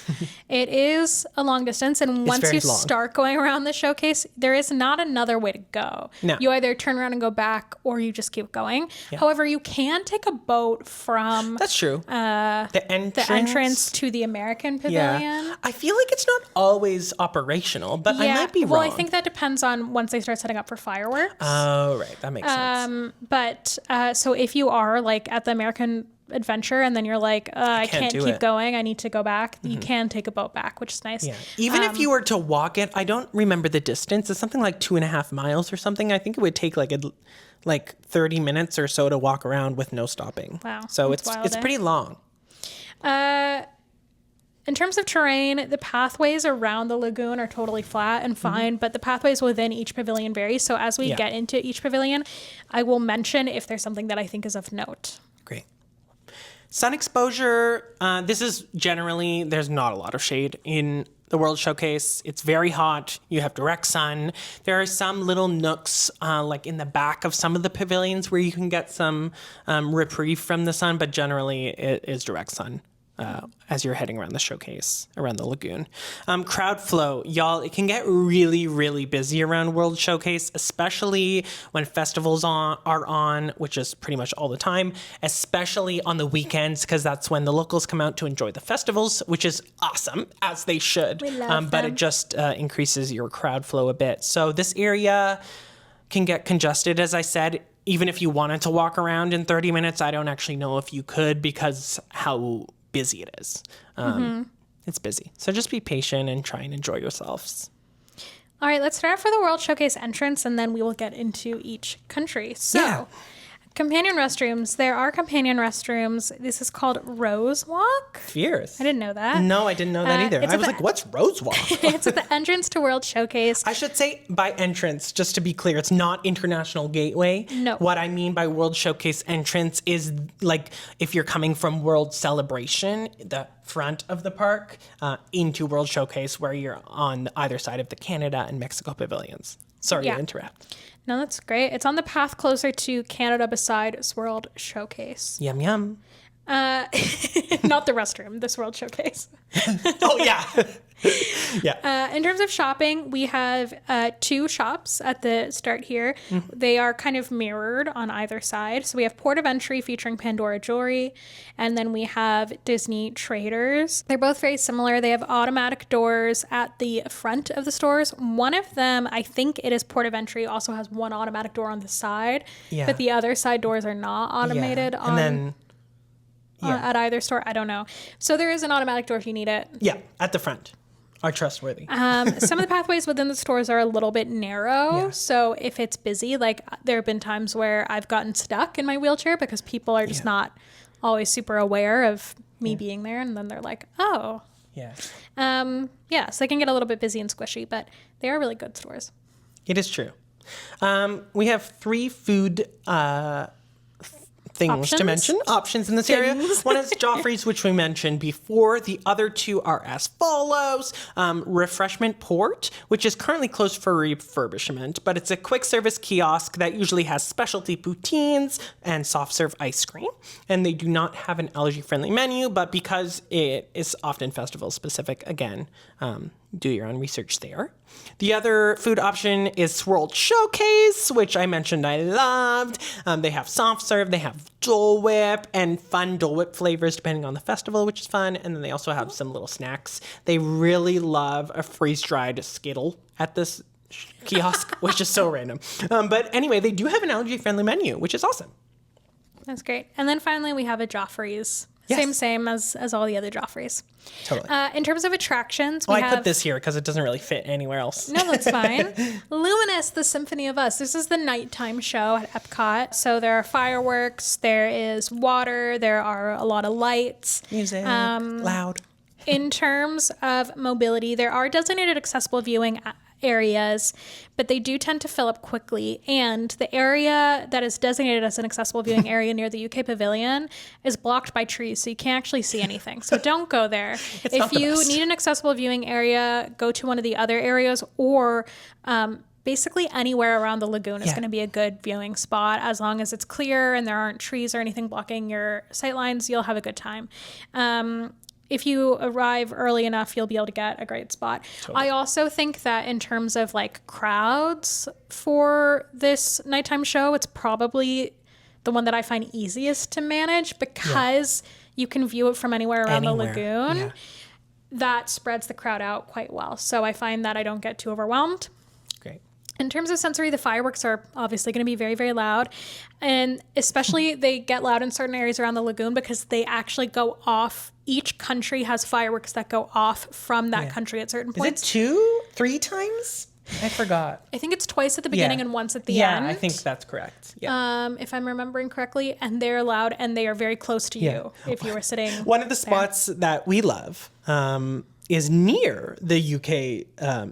it is a long distance, and once you start going around the showcase, there is not another way to go. No. You either turn around and go back, or you just keep going. Yeah. However, you can take a boat from That's true. The entrance to the American Pavilion. Yeah. I feel like it's not always operational, but I might be wrong. Well, I think that depends on once they start setting up for fireworks. Oh, right. That makes sense. But so if you are like at the American Adventure and then you're like, I can't keep going, I need to go back, you can take a boat back, which is nice. Yeah. Even if you were to walk it, I don't remember the distance. It's something like 2.5 miles or something. I think it would take like 30 minutes or so to walk around with no stopping. Wow. So it's pretty long. In terms of terrain, the pathways around the lagoon are totally flat and fine, but the pathways within each pavilion vary. So as we get into each pavilion, I will mention if there's something that I think is of note. Great. Sun exposure, this is generally, there's not a lot of shade in the World Showcase. It's very hot. You have direct sun. There are some little nooks, like in the back of some of the pavilions, where you can get some reprieve from the sun, but generally it is direct sun. As you're heading around the showcase, around the lagoon. Crowd flow, y'all, it can get really, really busy around World Showcase, especially when festivals are on, which is pretty much all the time, especially on the weekends, because that's when the locals come out to enjoy the festivals, which is awesome, as they should. We love but them. it just increases your crowd flow a bit. So this area can get congested, as I said. Even if you wanted to walk around in 30 minutes, I don't actually know if you could, because how busy it is. It's busy. So just be patient and try and enjoy yourselves. All right, let's start for the World Showcase entrance, and then we will get into each country. So, companion restrooms. There are companion restrooms. This is called Rose Walk. Fierce. I didn't know that. No, I didn't know that either. I was like, what's Rose Walk? It's at the entrance to World Showcase. I should say by entrance, just to be clear, it's not International Gateway. No. What I mean by World Showcase entrance is like if you're coming from World Celebration, the front of the park, into World Showcase, where you're on either side of the Canada and Mexico pavilions. Sorry to interrupt. No, that's great. It's on the path closer to Canada beside World Showcase. Yum, yum. Not the restroom, this World Showcase. Oh, yeah. Yeah. In terms of shopping, we have 2 shops at the start here. They are kind of mirrored on either side. So we have Port of Entry featuring Pandora Jewelry, and then we have Disney Traders. They're both very similar. They have automatic doors at the front of the stores. One of them, I think it is Port of Entry, also has one automatic door on the side, but the other side doors are not automated at either store. I don't know. So there is an automatic door if you need it. Yeah, at the front. Are trustworthy. Some of the pathways within the stores are a little bit narrow. So if it's busy, like there have been times where I've gotten stuck in my wheelchair because people are just not always super aware of me being there. And then they're like, oh. Yeah. So they can get a little bit busy and squishy, but they are really good stores. It is true. We have 3 food things to mention, options in this area. One is Joffrey's, which we mentioned before. The other 2 are as follows. Refreshment Port, which is currently closed for refurbishment, but it's a quick service kiosk that usually has specialty poutines and soft serve ice cream. And they do not have an allergy-friendly menu, but because it is often festival specific, again, do your own research there. The other food option is World Showcase, which I mentioned I loved. They have soft serve, they have Dole Whip, and fun Dole Whip flavors depending on the festival, which is fun. And then they also have some little snacks. They really love a freeze-dried Skittle at this kiosk, which is so random. But anyway, they do have an allergy-friendly menu, which is awesome. That's great. And then finally, we have a Joffrey's. Yes. Same as all the other Joffreys. Totally. In terms of attractions, we have... I put this here because it doesn't really fit anywhere else. No, that's fine. Luminous, the Symphony of Us. This is the nighttime show at EPCOT. So there are fireworks, there is water, there are a lot of lights. Music, loud. In terms of mobility, there are designated accessible viewing areas, but they do tend to fill up quickly. And the area that is designated as an accessible viewing area near the UK pavilion is blocked by trees, so you can't actually see anything. So don't go there. If you need an accessible viewing area, go to one of the other areas, or basically anywhere around the lagoon is going to be a good viewing spot. As long as it's clear and there aren't trees or anything blocking your sight lines, you'll have a good time. If you arrive early enough, you'll be able to get a great spot. Totally. I also think that in terms of like crowds for this nighttime show, it's probably the one that I find easiest to manage because you can view it from anywhere around the lagoon. Yeah. That spreads the crowd out quite well. So I find that I don't get too overwhelmed. Great. In terms of sensory, the fireworks are obviously going to be very, very loud. And especially they get loud in certain areas around the lagoon because they actually go off. Each country has fireworks that go off from that country at certain points. Is it 2-3 times? I forgot. I think it's twice at the beginning and once at the end. Yeah, I think that's correct. Yeah. If I'm remembering correctly. And they're loud and they are very close to you if you were sitting One of the spots that we love is near the UK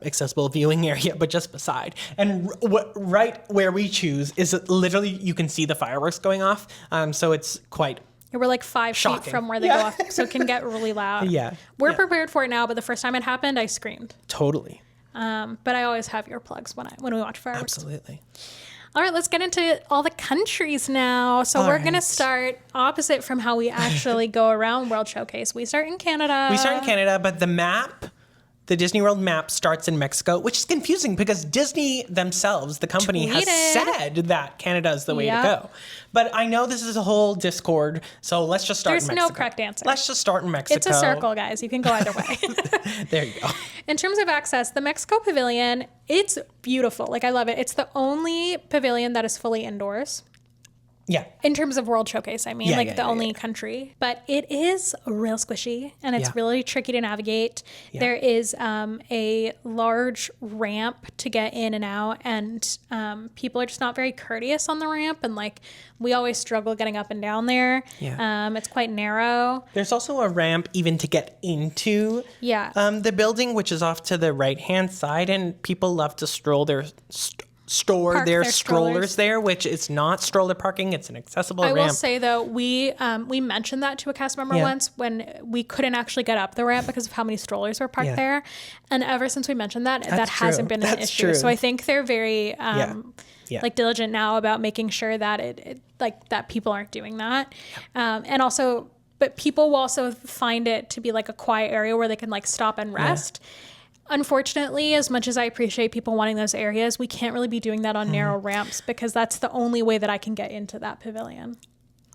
accessible viewing area, but just beside. And right where we choose is literally, you can see the fireworks going off. So it's quite we're like 5 feet from where they go off, so it can get really loud. We're prepared for it now, but the first time it happened, I screamed. Totally. But I always have earplugs when we watch fireworks. Absolutely. All right, let's get into all the countries now. So we're going to start opposite from how we actually go around World Showcase. We start in Canada. But the map, the Disney World map starts in Mexico, which is confusing because Disney themselves, the company, has said that Canada is the way to go. But I know this is a whole discord, so let's just start in Mexico. There's no correct answer. Let's just start in Mexico. It's a circle, guys. You can go either way. There you go. In terms of access, the Mexico Pavilion, it's beautiful. Like, I love it. It's the only pavilion that is fully indoors. Yeah. In terms of World Showcase, I mean, the only country. But it is real squishy, and it's really tricky to navigate. Yeah. There is a large ramp to get in and out, and people are just not very courteous on the ramp, and, like, we always struggle getting up and down there. Yeah. It's quite narrow. There's also a ramp even to get into the building, which is off to the right-hand side, and people love to stroll their store their strollers there, which is not stroller parking. It's an accessible ramp. I will say, though, we mentioned that to a cast member once when we couldn't actually get up the ramp because of how many strollers were parked there. And ever since we mentioned that, that hasn't been an issue. True. So I think they're very like diligent now about making sure that that people aren't doing that. And also, but people will also find it to be like a quiet area where they can like stop and rest. Yeah. Unfortunately, as much as I appreciate people wanting those areas, we can't really be doing that on narrow ramps because that's the only way that I can get into that pavilion.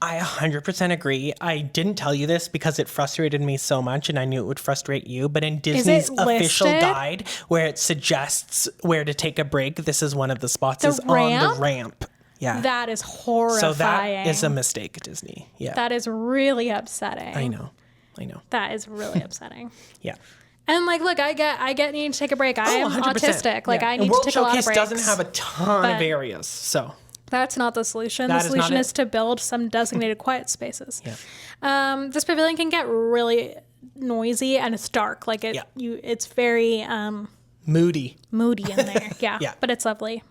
I 100% agree. I didn't tell you this because it frustrated me so much and I knew it would frustrate you. But in Disney's official guide where it suggests where to take a break, this is one of the spots on the ramp. Yeah. That is horrifying. So that is a mistake, Disney. Yeah. That is really upsetting. I know. That is really upsetting. Yeah. And like, look, I get need to take a break. I am autistic. Like, I need to take a lot of breaks. World Showcase doesn't have a ton of areas, so that's not the solution. The solution is to build some designated quiet spaces. Yeah. This pavilion can get really noisy and it's dark. Like it's very moody in there. Yeah. But it's lovely.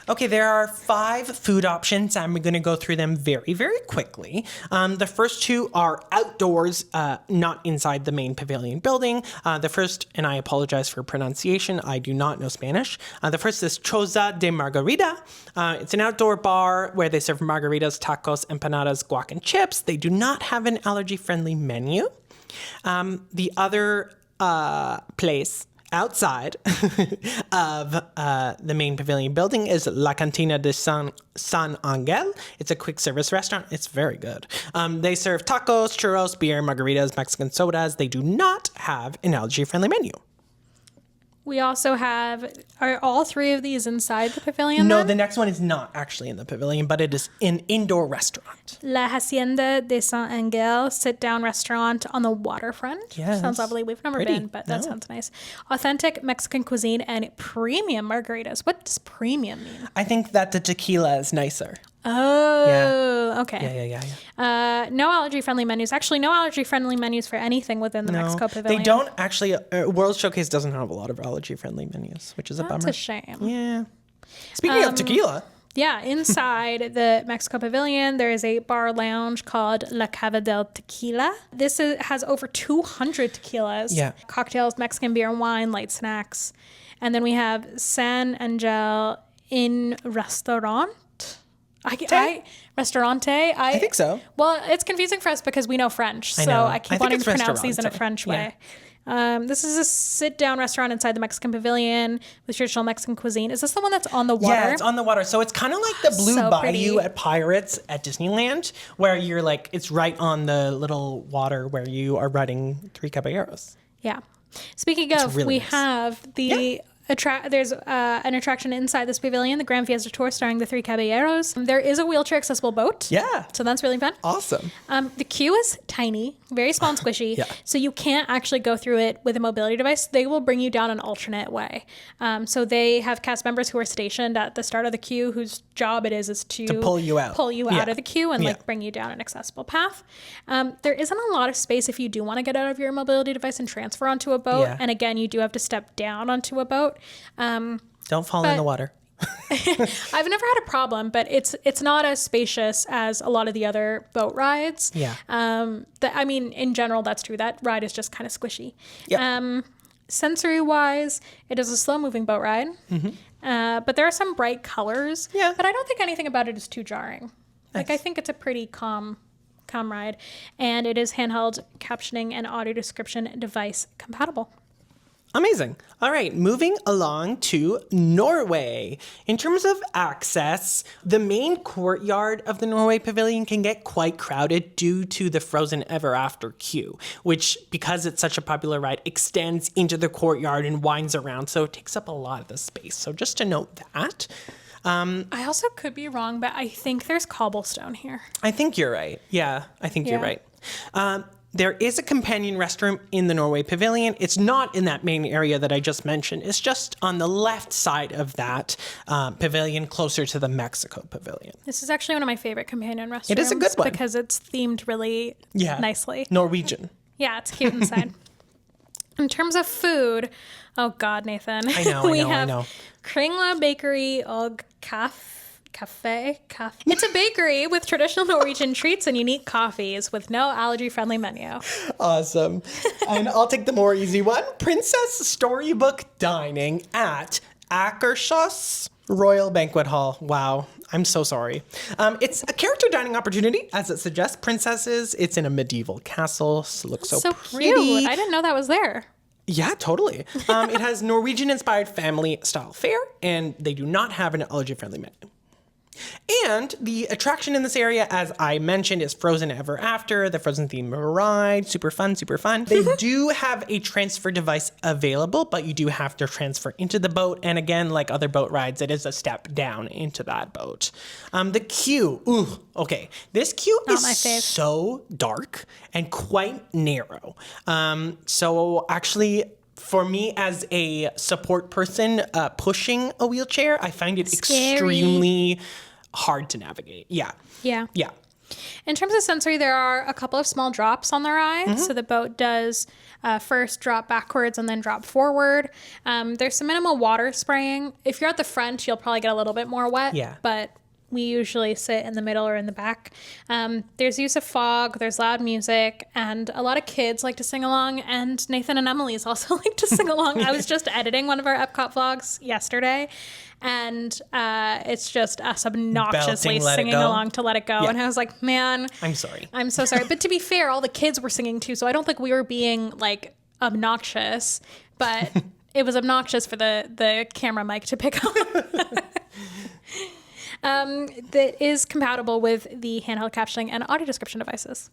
Okay, there are 5 food options. I'm going to go through them very, very quickly. The first 2 are outdoors, not inside the main pavilion building. The first, and I apologize for pronunciation, I do not know Spanish. The first is Choza de Margarita. It's an outdoor bar where they serve margaritas, tacos, empanadas, guac, and chips. They do not have an allergy-friendly menu. The other place outside of the main pavilion building is La Cantina de San Angel. It's a quick service restaurant. It's very good. They serve tacos, churros, beer, margaritas, Mexican sodas. They do not have an allergy-friendly menu. We also are all 3 of these inside the pavilion? No, the next one is not actually in the pavilion, but it is an indoor restaurant. La Hacienda de San Angel, sit-down restaurant on the waterfront. Yes. Sounds lovely. We've never been, but that sounds nice. Authentic Mexican cuisine and premium margaritas. What does premium mean? I think that the tequila is nicer. Oh, okay. Yeah. No allergy-friendly menus. Actually, no allergy-friendly menus for anything within the Mexico Pavilion. They don't actually. World Showcase doesn't have a lot of allergy-friendly menus, which is a bummer. That's a shame. Yeah. Speaking of tequila. Yeah, inside the Mexico Pavilion, there is a bar lounge called La Cava del Tequila. This has over 200 tequilas, cocktails, Mexican beer and wine, light snacks. And then we have San Angel in Restaurant. Restaurante. I think so. Well, it's confusing for us because we know French, so I keep wanting to pronounce these in a French way. This is a sit-down restaurant inside the Mexican Pavilion with traditional Mexican cuisine. Is this the one that's on the water? Yeah, it's on the water. So it's kind of like the Blue Bayou at Pirates at Disneyland, where you're like, it's right on the little water where you are riding Three Caballeros. Yeah. Speaking of, we have the... There's an attraction inside this pavilion, the Grand Fiesta Tour starring the Three Caballeros. There is a wheelchair accessible boat. Yeah. So that's really fun. Awesome. The queue is tiny, very small and squishy. So you can't actually go through it with a mobility device. They will bring you down an alternate way. So they have cast members who are stationed at the start of the queue whose job it is to pull you out. Out of the queue and like bring you down an accessible path. There isn't a lot of space if you do want to get out of your mobility device and transfer onto a boat. And again, you do have to step down onto a boat. Don't fall in the water. I've never had a problem, but it's not as spacious as a lot of the other boat rides. Yeah. I mean, in general, that's true. That ride is just kind of squishy. Yep. Sensory-wise, it is a slow-moving boat ride. But there are some bright colors. Yeah. But I don't think anything about it is too jarring. Like, I think it's a pretty calm ride. And it is handheld captioning and audio description device compatible. Amazing. All right, moving along to Norway. In terms of access, the main courtyard of the Norway Pavilion can get quite crowded due to the Frozen Ever After queue, which, because it's such a popular ride, extends into the courtyard and winds around, so it takes up a lot of the space. So just to note that. I also could be wrong, but I think there's cobblestone here. I think you're right. Yeah, I think you're right. There is a companion restroom in the Norway Pavilion. It's not in that main area that I just mentioned. It's just on the left side of that pavilion, closer to the Mexico Pavilion. This is actually one of my favorite companion restrooms. It is a good one. Because it's themed really nicely. Norwegian. Yeah, it's cute inside. In terms of food, oh God, Nathan. I know. Kringla Bakery og Cafe. It's a bakery with traditional Norwegian treats and unique coffees with no allergy-friendly menu. Awesome. And I'll take the more easy one. Princess Storybook Dining at Akershus Royal Banquet Hall. Wow. I'm so sorry. It's a character dining opportunity, as it suggests. Princesses. It's in a medieval castle. So looks so pretty. Cute. I didn't know that was there. Yeah, totally. It has Norwegian-inspired family-style fare, and they do not have an allergy-friendly menu. And the attraction in this area, as I mentioned, is Frozen Ever After, the Frozen theme ride. Super fun, super fun. They do have a transfer device available, but you do have to transfer into the boat. And again, like other boat rides, it is a step down into that boat. The queue. Ooh, okay. This queue is so dark and quite narrow. So actually, for me as a support person pushing a wheelchair, I find it extremely hard to navigate. Yeah. In terms of sensory, there are a couple of small drops on the ride. So the boat does first drop backwards and then drop forward. There's some minimal water spraying. If you're at the front, you'll probably get a little bit more wet. Yeah. But we usually sit in the middle or in the back. There's use of fog, there's loud music, and a lot of kids like to sing along, and Nathan and Emily's also like to sing along. I was just editing one of our Epcot vlogs yesterday, and it's just us obnoxiously singing along to Let It Go. Yeah. And I was like, man. I'm sorry. I'm so sorry. But to be fair, all the kids were singing too, so I don't think we were being like obnoxious, but it was obnoxious for the camera mic to pick up. That is compatible with the handheld captioning and audio description devices.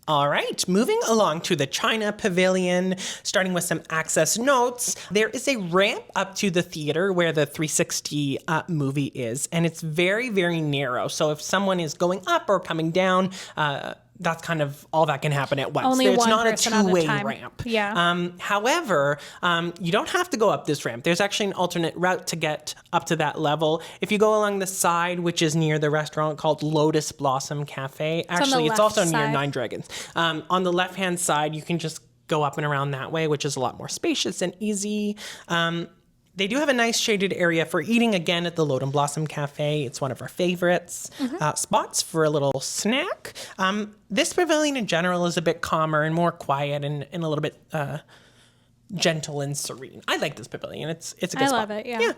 All right, moving along to the China Pavilion, starting with some access notes. There is a ramp up to the theater where the 360 movie is, and it's very, very narrow. So if someone is going up or coming down that's kind of all that can happen at once. Only it's one not a person at a two-way time. ramp. Yeah. However, you don't have to go up this ramp. There's actually an alternate route to get up to that level. If you go along the side, which is near the restaurant called Lotus Blossom Cafe. Actually, it's also near side. Nine Dragons. On the left-hand side, you can just go up and around that way, which is a lot more spacious and easy. They do have a nice shaded area for eating again at the Lotus Blossom Cafe. It's one of our favorites spots for a little snack. This pavilion in general is a bit calmer and more quiet and a little bit gentle and serene. I like this pavilion. It's a good spot. I love it, yeah.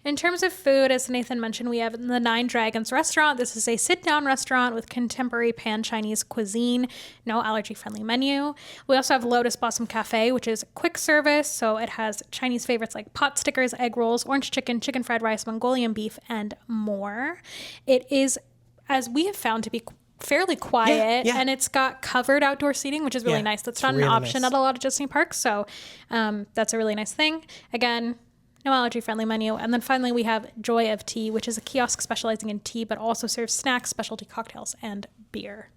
In terms of food, as Nathan mentioned, we have the Nine Dragons restaurant. This is a sit-down restaurant with contemporary pan-Chinese cuisine, no allergy-friendly menu. We also have Lotus Blossom Cafe, which is quick service, so it has Chinese favorites like pot stickers, egg rolls, orange chicken, chicken fried rice, Mongolian beef, and more. It is, as we have found, to be fairly quiet, and it's got covered outdoor seating, which is really nice. That's not really an option at a lot of Disney parks, so that's a really nice thing. Again, no allergy-friendly menu. And then finally, we have Joy of Tea, which is a kiosk specializing in tea, but also serves snacks, specialty cocktails, and beer.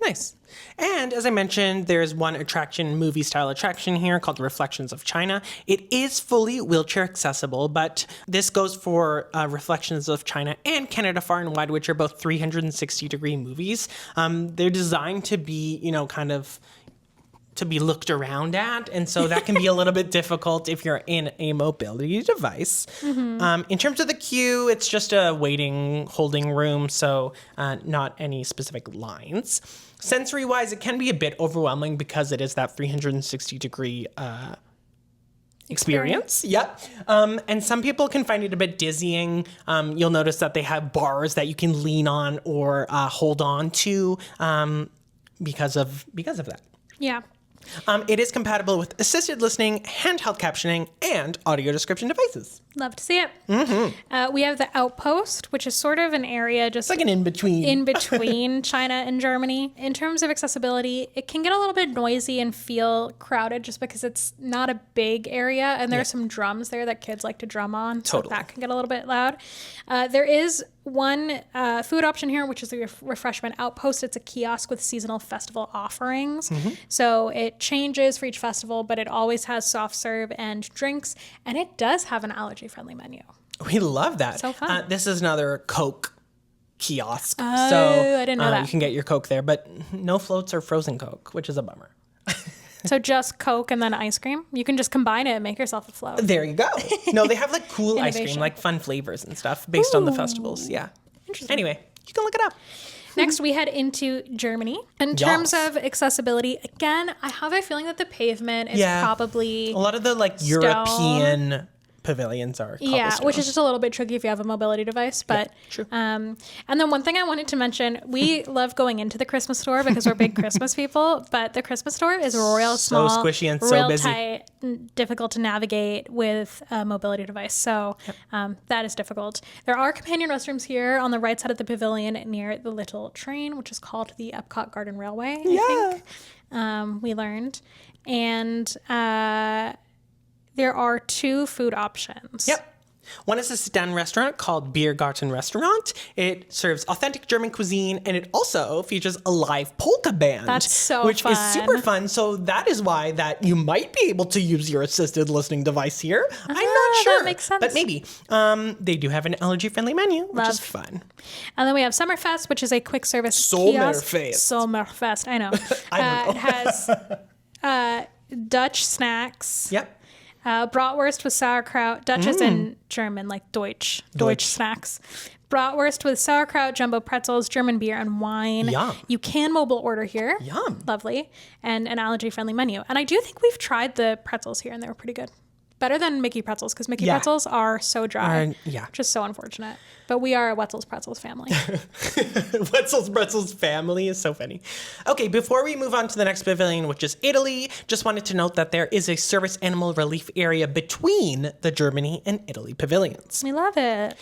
Nice. And as I mentioned, there's one movie-style attraction here called Reflections of China. It is fully wheelchair accessible, but this goes for Reflections of China and Canada Far and Wide, which are both 360-degree movies. They're designed to be, kind of to be looked around at, and so that can be a little bit difficult if you're in a mobility device. In terms of the queue, it's just a holding room, so not any specific lines. Sensory-wise, it can be a bit overwhelming because it is that 360-degree experience. Yep. And some people can find it a bit dizzying. You'll notice that they have bars that you can lean on or hold on to because of that. Yeah. It is compatible with assisted listening, handheld captioning, and audio description devices. Love to see it. We have the Outpost, which is sort of an area just It's like an in-between. in between China and Germany. In terms of accessibility, it can get a little bit noisy and feel crowded just because it's not a big area, and there are some drums there that kids like to drum on. So that can get a little bit loud. There is one food option here, which is the Refreshment Outpost. It's a kiosk with seasonal festival offerings. So it changes for each festival, but it always has soft serve and drinks, and it does have an allergy-friendly menu. We love that. So fun. This is another Coke kiosk. Oh, I didn't know that. You can get your Coke there, but no floats or frozen Coke, which is a bummer. So just Coke and then ice cream? You can just combine it and make yourself a float. There you go. No, they have like cool ice cream, like fun flavors and stuff based on the festivals. Yeah. Interesting. Anyway, you can look it up. Next, we head into Germany. In terms of accessibility, again, I have a feeling that the pavement is probably a lot of the like European pavilions are cobblestone. which is just a little bit tricky if you have a mobility device. But true. And then one thing I wanted to mention, we love going into the Christmas store because we're big Christmas people, but the Christmas store is real small, so squishy and so real busy, tight, difficult to navigate with a mobility device. So that is difficult. There are companion restrooms here on the right side of the pavilion near the little train, which is called the EPCOT Garden Railway, I think. We learned. And there are two food options. Yep. One is a sit-down restaurant called Biergarten Restaurant. It serves authentic German cuisine, and it also features a live polka band. That's so which fun. is super fun. So that is why that you might be able to use your assisted listening device here. I'm not sure. That makes sense. But maybe. They do have an allergy-friendly menu, which is fun. And then we have Summerfest, which is a quick service kiosk. Sommerfest. I know. I don't know. It has Dutch snacks. Yep. Bratwurst with sauerkraut. Dutch is in German, like Deutsch snacks. Bratwurst with sauerkraut, jumbo pretzels, German beer, and wine. Yum. You can mobile order here. Yum. Lovely. And an allergy-friendly menu. And I do think we've tried the pretzels here, and they were pretty good. Better than Mickey pretzels, because Mickey pretzels are so dry. Just so unfortunate. But we are a Wetzel's Pretzels family. Wetzel's Pretzels family is so funny. Okay, before we move on to the next pavilion, which is Italy, just wanted to note that there is a service animal relief area between the Germany and Italy pavilions. We love it.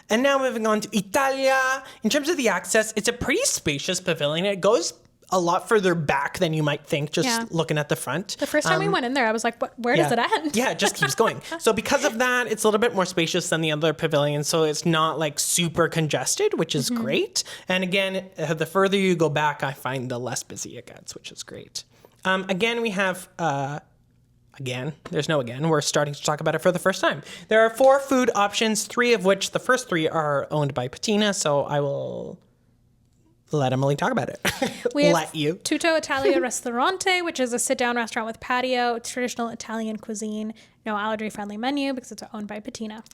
And now moving on to Italia. In terms of the access, it's a pretty spacious pavilion. It goes a lot further back than you might think, just looking at the front. The first time we went in there, I was like, where does it end? Yeah, it just keeps going. So because of that, it's a little bit more spacious than the other pavilions. So it's not like super congested, which is great. And again, the further you go back, I find the less busy it gets, which is great. Again, we have... Again, there's no again. We're starting to talk about it for the first time. There are 4 food options, 3 of which the first 3 are owned by Patina. So I will let Emily talk about it. We have Tutto Italia Ristorante, which is a sit-down restaurant with patio. It's traditional Italian cuisine. No allergy-friendly menu because it's owned by Patina.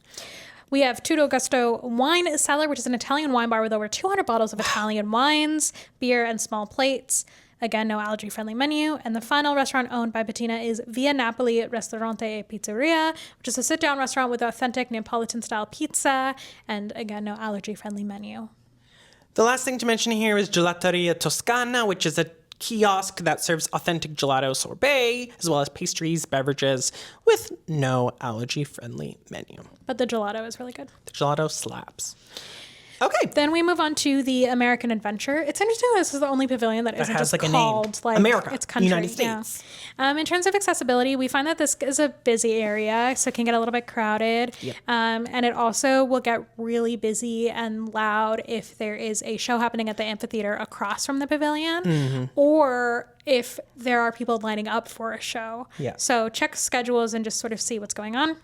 We have Tutto Gusto Wine Cellar, which is an Italian wine bar with over 200 bottles of Italian wines, beer, and small plates. Again, no allergy-friendly menu. And the final restaurant owned by Patina is Via Napoli Ristorante e Pizzeria, which is a sit-down restaurant with authentic Neapolitan-style pizza. And again, no allergy-friendly menu. The last thing to mention here is Gelateria Toscana, which is a kiosk that serves authentic gelato sorbet, as well as pastries, beverages, with no allergy-friendly menu. But the gelato is really good. The gelato slaps. Okay. Then we move on to the American Adventure. It's interesting that this is the only pavilion that isn't just called like America, its country. United States. Yeah. In terms of accessibility, we find that this is a busy area, so it can get a little bit crowded. Yep. And it also will get really busy and loud if there is a show happening at the amphitheater across from the pavilion, or if there are people lining up for a show. Yeah. So check schedules and just sort of see what's going on.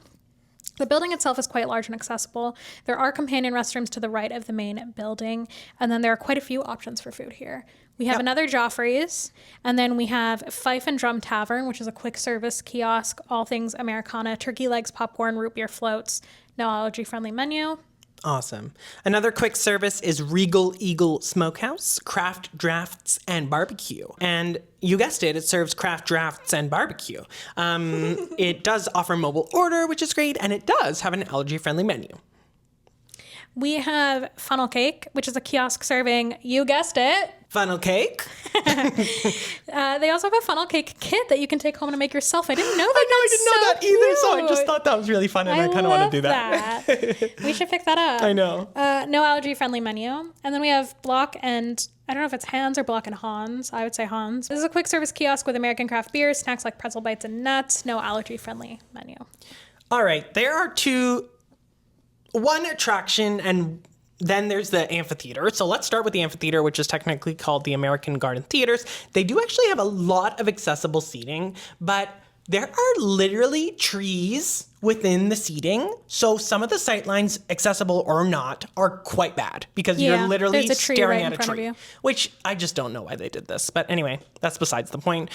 The building itself is quite large and accessible. There are companion restrooms to the right of the main building, and then there are quite a few options for food here. We have another Joffrey's, and then we have Fife and Drum Tavern, which is a quick service kiosk, all things Americana, turkey legs, popcorn, root beer floats, no allergy-friendly menu. Awesome. Another quick service is Regal Eagle Smokehouse, craft drafts and barbecue. And you guessed it, it serves craft drafts and barbecue. It does offer mobile order, which is great, and it does have an allergy-friendly menu. We have Funnel Cake, which is a kiosk serving, you guessed it, Funnel cake. They also have a funnel cake kit that you can take home and make yourself. I didn't know that. I didn't know that either, so I just thought that was really fun, and I kind of want to do that. We should pick that up. I know. No allergy-friendly menu. And then we have Block and, I don't know if it's Hans or Block and Hans. I would say Hans. This is a quick service kiosk with American craft beers, snacks like pretzel bites and nuts. No allergy-friendly menu. All right. There are one attraction, and then there's the amphitheater. So let's start with the amphitheater, which is technically called the American Garden Theaters. They do actually have a lot of accessible seating, but there are literally trees within the seating. So some of the sightlines, accessible or not, are quite bad because you're literally staring at a tree, which I just don't know why they did this. But anyway, that's besides the point.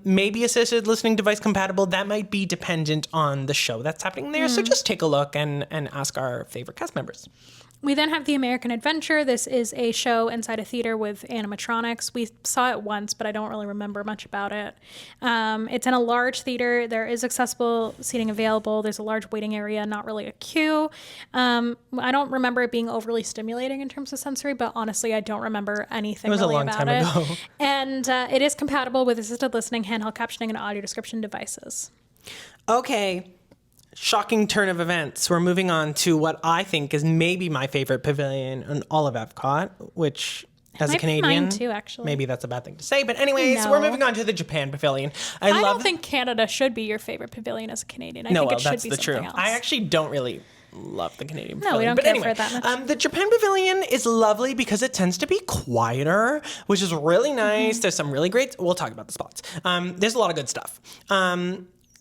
Maybe assisted listening device compatible. That might be dependent on the show that's happening there. So just take a look and ask our favorite cast members. We then have the American Adventure. This is a show inside a theater with animatronics. We saw it once, but I don't really remember much about it. It's in a large theater. There is accessible seating available. There's a large waiting area, not really a queue. I don't remember it being overly stimulating in terms of sensory, but honestly, I don't remember anything really about it. It was a long time ago. And it is compatible with assisted listening, handheld captioning, and audio description devices. Okay. Shocking turn of events. We're moving on to what I think is maybe my favorite pavilion in all of EPCOT, which as a Canadian, mine too, actually. Maybe that's a bad thing to say. But anyways, we're moving on to the Japan pavilion. I don't think Canada should be your favorite pavilion as a Canadian. I think it should be something else. I actually don't really love the Canadian pavilion. No, we don't care for it that much. The Japan pavilion is lovely because it tends to be quieter, which is really nice. Mm-hmm. There's some really great... We'll talk about the spots. There's a lot of good stuff.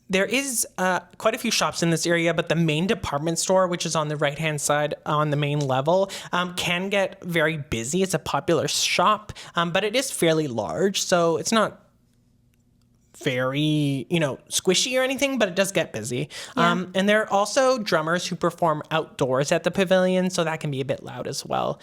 There is quite a few shops in this area, but the main department store, which is on the right-hand side on the main level, can get very busy. It's a popular shop, but it is fairly large, so it's not very, squishy or anything, but it does get busy. Yeah. And there are also drummers who perform outdoors at the pavilion, so that can be a bit loud as well,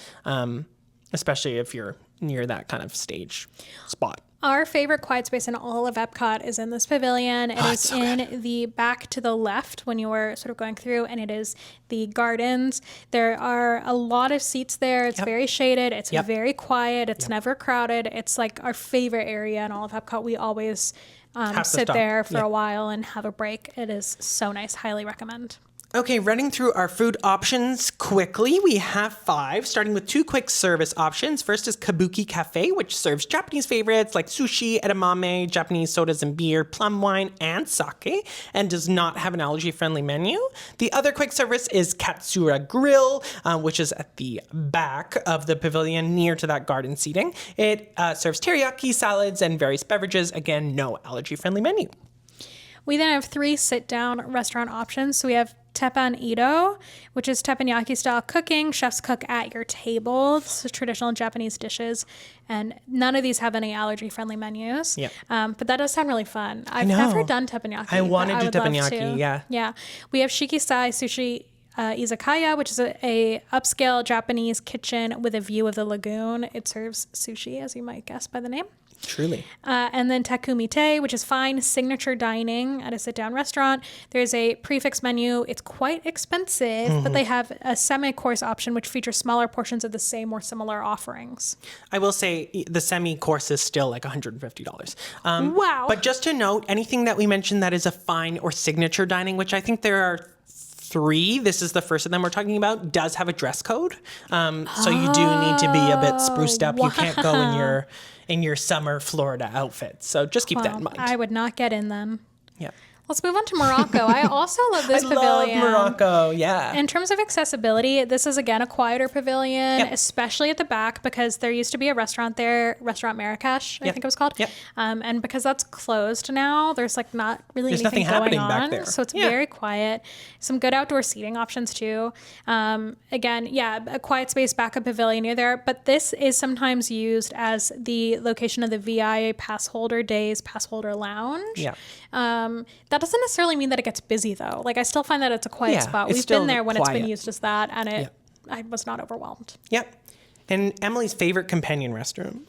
especially if you're near that kind of stage spot. Our favorite quiet space in all of EPCOT is in this pavilion. It is so in the back to the left when you were sort of going through, and it is the gardens. There are a lot of seats there. It's very shaded. It's very quiet. It's never crowded. It's like our favorite area in all of EPCOT. We always sit there for a while and have a break. It is so nice. Highly recommend. Okay, running through our food options quickly, we have 5, starting with 2 quick service options. First is Kabuki Cafe, which serves Japanese favorites like sushi, edamame, Japanese sodas and beer, plum wine, and sake, and does not have an allergy-friendly menu. The other quick service is Katsura Grill, which is at the back of the pavilion near to that garden seating. It serves teriyaki, salads, and various beverages. Again, no allergy-friendly menu. We then have 3 sit-down restaurant options. So we have Teppan Edo, which is teppanyaki-style cooking. Chefs cook at your table. This is traditional Japanese dishes. And none of these have any allergy-friendly menus. Yeah. But that does sound really fun. I've never done teppanyaki. I want to do would love teppanyaki, to. yeah. Yeah. We have Shikisai Sushi Izakaya, which is a upscale Japanese kitchen with a view of the lagoon. It serves sushi, as you might guess by the name. Truly. And then Takumite, which is fine signature dining at a sit-down restaurant. There's a prefix menu. It's quite expensive, but they have a semi-course option, which features smaller portions of the same or similar offerings. I will say the semi-course is still like $150. Wow. But just to note, anything that we mentioned that is a fine or signature dining, which I think there are 3, this is the first of them we're talking about, does have a dress code. So you do need to be a bit spruced up. Wow. You can't go in your summer Florida outfit. So just keep that in mind. I would not get in then. Yeah. Let's move on to Morocco. I also love this pavilion. Love Morocco, yeah. In terms of accessibility, this is again a quieter pavilion, Yep. especially at the back because there used to be a restaurant there, Restaurant Marrakesh, I Yep. think it was called. Yep. And because that's closed now, there's like not really There's anything nothing going happening back on. there. So it's Yeah. very quiet. Some good outdoor seating options too. Again, yeah, a quiet space backup pavilion near there. But this is sometimes used as the location of the VI Pass Holder Days Pass Holder Lounge. Yeah. That doesn't necessarily mean that it gets busy though. Like I still find that it's a quiet Yeah, spot. it's We've still been there when it's been quiet. used as that, and I was not overwhelmed. Yep. And Emily's favorite companion restroom.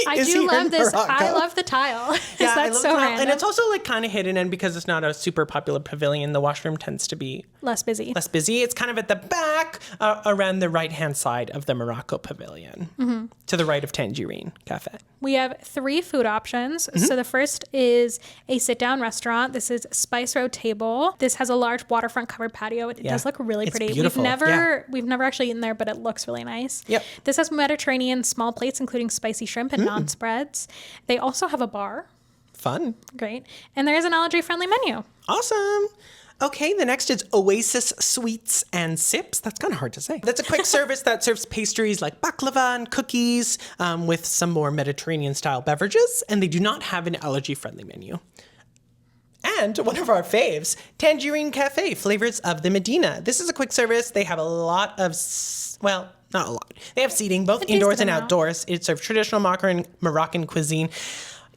I is do here love in this. Morocco. I love the tile. Yeah, I That's love so the tile. random. And it's also like kind of hidden, and because it's not a super popular pavilion, the washroom tends to be less busy. less busy. It's kind of at the back, around the right-hand side of the Morocco pavilion, to the right of Tangerine Cafe. We have 3 food options. So the first is a sit-down restaurant. This is Spice Road Table. This has a large waterfront covered patio. It does look really It's pretty. beautiful. We've never actually eaten there, but it looks really nice. Yep. This has Mediterranean small plates, including spicy shrimp and naan spreads. They also have a bar. Fun. Great. And there is an allergy-friendly menu. Awesome. Okay, the next is Oasis Sweets and Sips. That's kind of hard to say. That's a quick service that serves pastries like baklava and cookies with some more Mediterranean-style beverages, and they do not have an allergy-friendly menu. And one of our faves, Tangerine Cafe, Flavors of the Medina. This is a quick service. They have a lot of, well, not a lot. They have seating, both indoors and outdoors. It serves traditional Moroccan cuisine.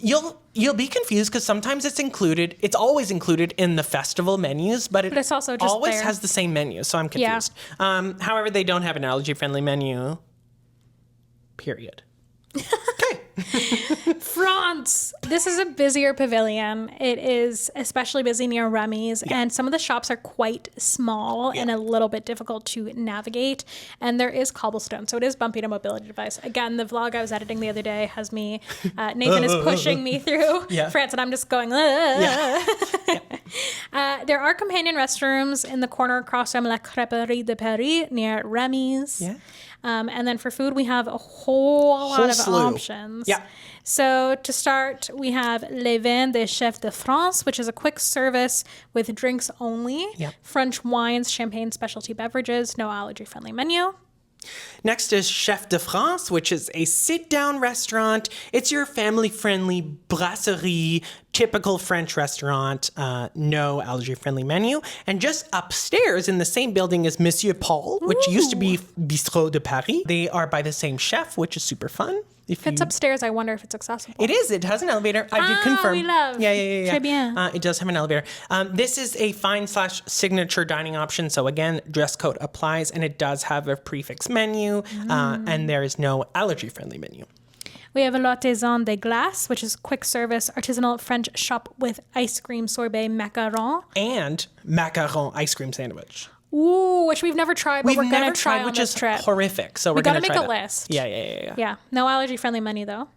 You'll be confused because sometimes it's included. It's always included in the festival menus, but it's also just always there. has the same menu. So I'm confused. However, they don't have an allergy-friendly menu. Period. Okay. France. This is a busier pavilion. It is especially busy near Remy's, and some of the shops are quite small and a little bit difficult to navigate. And there is cobblestone, so it is bumpy to mobility device. Again, the vlog I was editing the other day has me, Nathan is pushing me through France, and I'm just going, there are companion restrooms in the corner across from La Crêperie de Paris near Remy's. Yeah. And then for food, we have a whole lot of slew. options. Yeah. So to start, we have Les Vins des Chefs de France, which is a quick service with drinks only. Yeah. French wines, champagne, specialty beverages, no allergy-friendly menu. Next is Chef de France, which is a sit-down restaurant. It's your family-friendly brasserie, typical French restaurant, no allergy-friendly menu. And just upstairs in the same building is Monsieur Paul, which used to be Bistrot de Paris. They are by the same chef, which is super fun. If it's upstairs, I wonder if it's accessible. It is. It has an elevator. I did confirm. we love. Yeah. Très bien. It does have an elevator. This is a fine/signature dining option. So again, dress code applies, and it does have a prefix menu, and there is no allergy-friendly menu. We have a L'Artisan des Glaces, which is quick service artisanal French shop with ice cream sorbet macaron. And macaron ice cream sandwich. Ooh, which we've never tried, but we're going to try on which this is trip. horrific. So we're We going got to to try make a that. list. Yeah. Yeah, no allergy-friendly menu, though.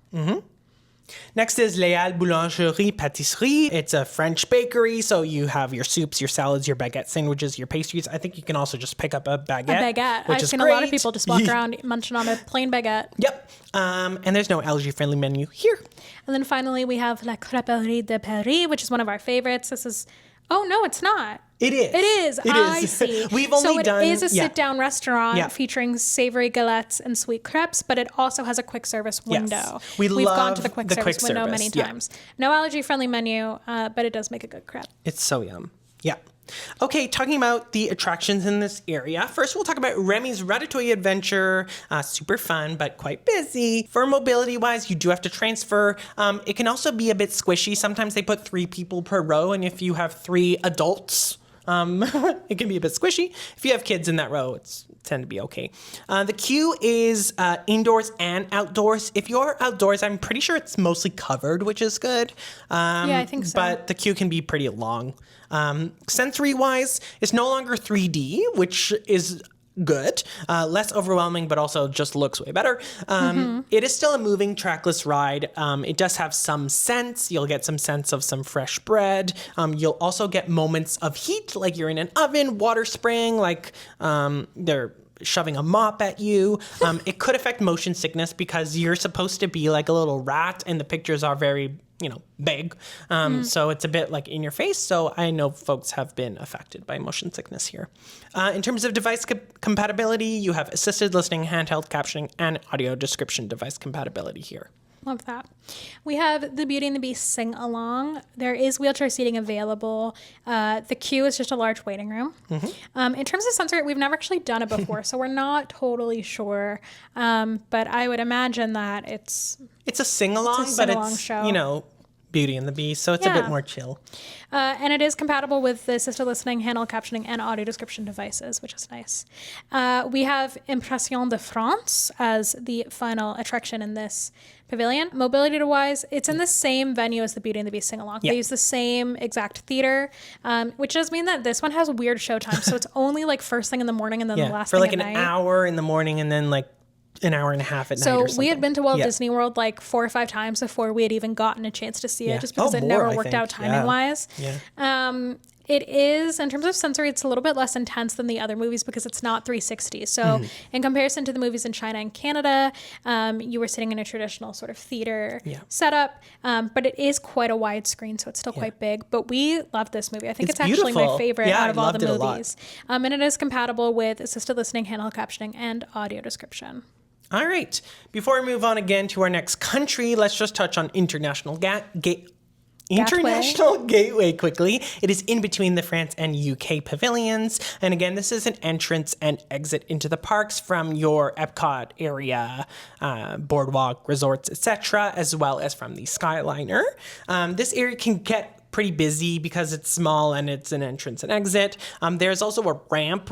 Next is Léal Boulangerie Pâtisserie. It's a French bakery, so you have your soups, your salads, your baguette sandwiches, your pastries. I think you can also just pick up a baguette. I've seen a lot of people just walk around munching on a plain baguette. Yep. And there's no allergy-friendly menu here. And then finally, we have La Crêperie de Paris, which is one of our favorites. This is... Oh, no, it's not. It is. It is. I see. We've only done... So it is a sit-down restaurant featuring savory galettes and sweet crepes, but it also has a quick service window. Yes. We've gone to the quick service window many times. No allergy-friendly menu, but it does make a good crepe. It's so yum. Yeah. Okay, talking about the attractions in this area. First, we'll talk about Remy's Ratatouille Adventure. Super fun, but quite busy. For mobility-wise, you do have to transfer. It can also be a bit squishy. Sometimes they put 3 people per row, and if you have 3 adults, it can be a bit squishy. If you have kids in that row, it's tend to be okay. The queue is indoors and outdoors. If you're outdoors, I'm pretty sure it's mostly covered, which is good. Yeah, I think so. But the queue can be pretty long. Sensory-wise, it's no longer 3D, which is good. Less overwhelming, but also just looks way better. It is still a moving trackless ride. It does have some sense. You'll get some sense of some fresh bread. You'll also get moments of heat, like you're in an oven, water spraying, like they're shoving a mop at you. It could affect motion sickness because you're supposed to be like a little rat and the pictures are very, big. So it's a bit like in your face. So I know folks have been affected by motion sickness here. In terms of device compatibility, you have assisted listening, handheld captioning, and audio description device compatibility here. Love that. We have the Beauty and the Beast sing-along. There is wheelchair seating available. The queue is just a large waiting room. In terms of sensory, we've never actually done it before, so we're not totally sure. But I would imagine that it's a sing-along, but it's, show. Beauty and the Beast, so it's a bit more chill. And it is compatible with the assisted listening, handheld captioning, and audio description devices, which is nice. We have Impression de France as the final attraction in this pavilion. Mobility-wise, it's in the same venue as the Beauty and the Beast sing-along. They use the same exact theater, which does mean that this one has weird show time. So it's only like first thing in the morning and then the last thing at night. For like an hour in the morning and then like an hour and a half at night or something. So we had been to Walt Disney World like 4 or 5 times before we had even gotten a chance to see it, just because it never worked out timing-wise. It is, in terms of sensory, it's a little bit less intense than the other movies because it's not 360. So in comparison to the movies in China and Canada, you were sitting in a traditional sort of theater setup, but it is quite a wide screen, so it's still quite big. But we love this movie. I think it's actually my favorite out of all the movies. And it is compatible with assisted listening, handheld captioning, and audio description. All right. Before we move on again to our next country, let's just touch on International Gateway quickly. It is in between the France and UK pavilions. And again, this is an entrance and exit into the parks from your EPCOT area, boardwalk, resorts, etc., as well as from the Skyliner. This area can get pretty busy because it's small and it's an entrance and exit. There's also a ramp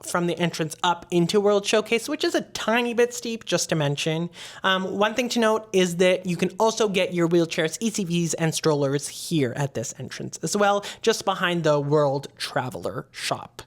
from the entrance up into World Showcase, which is a tiny bit steep, just to mention. One thing to note is that you can also get your wheelchairs, ECVs, and strollers here at this entrance as well, just behind the World Traveler shop.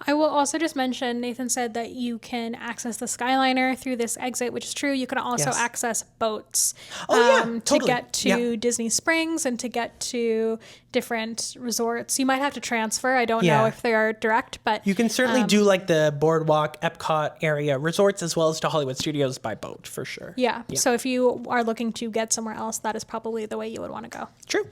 I will also just mention, Nathan said that you can access the Skyliner through this exit, which is true. You can also access boats to get to Disney Springs and to get to different resorts. You might have to transfer. I don't know if they are direct, but you can certainly do like the Boardwalk, EPCOT area resorts as well as to Hollywood Studios by boat for sure. Yeah. So if you are looking to get somewhere else, that is probably the way you would want to go. True.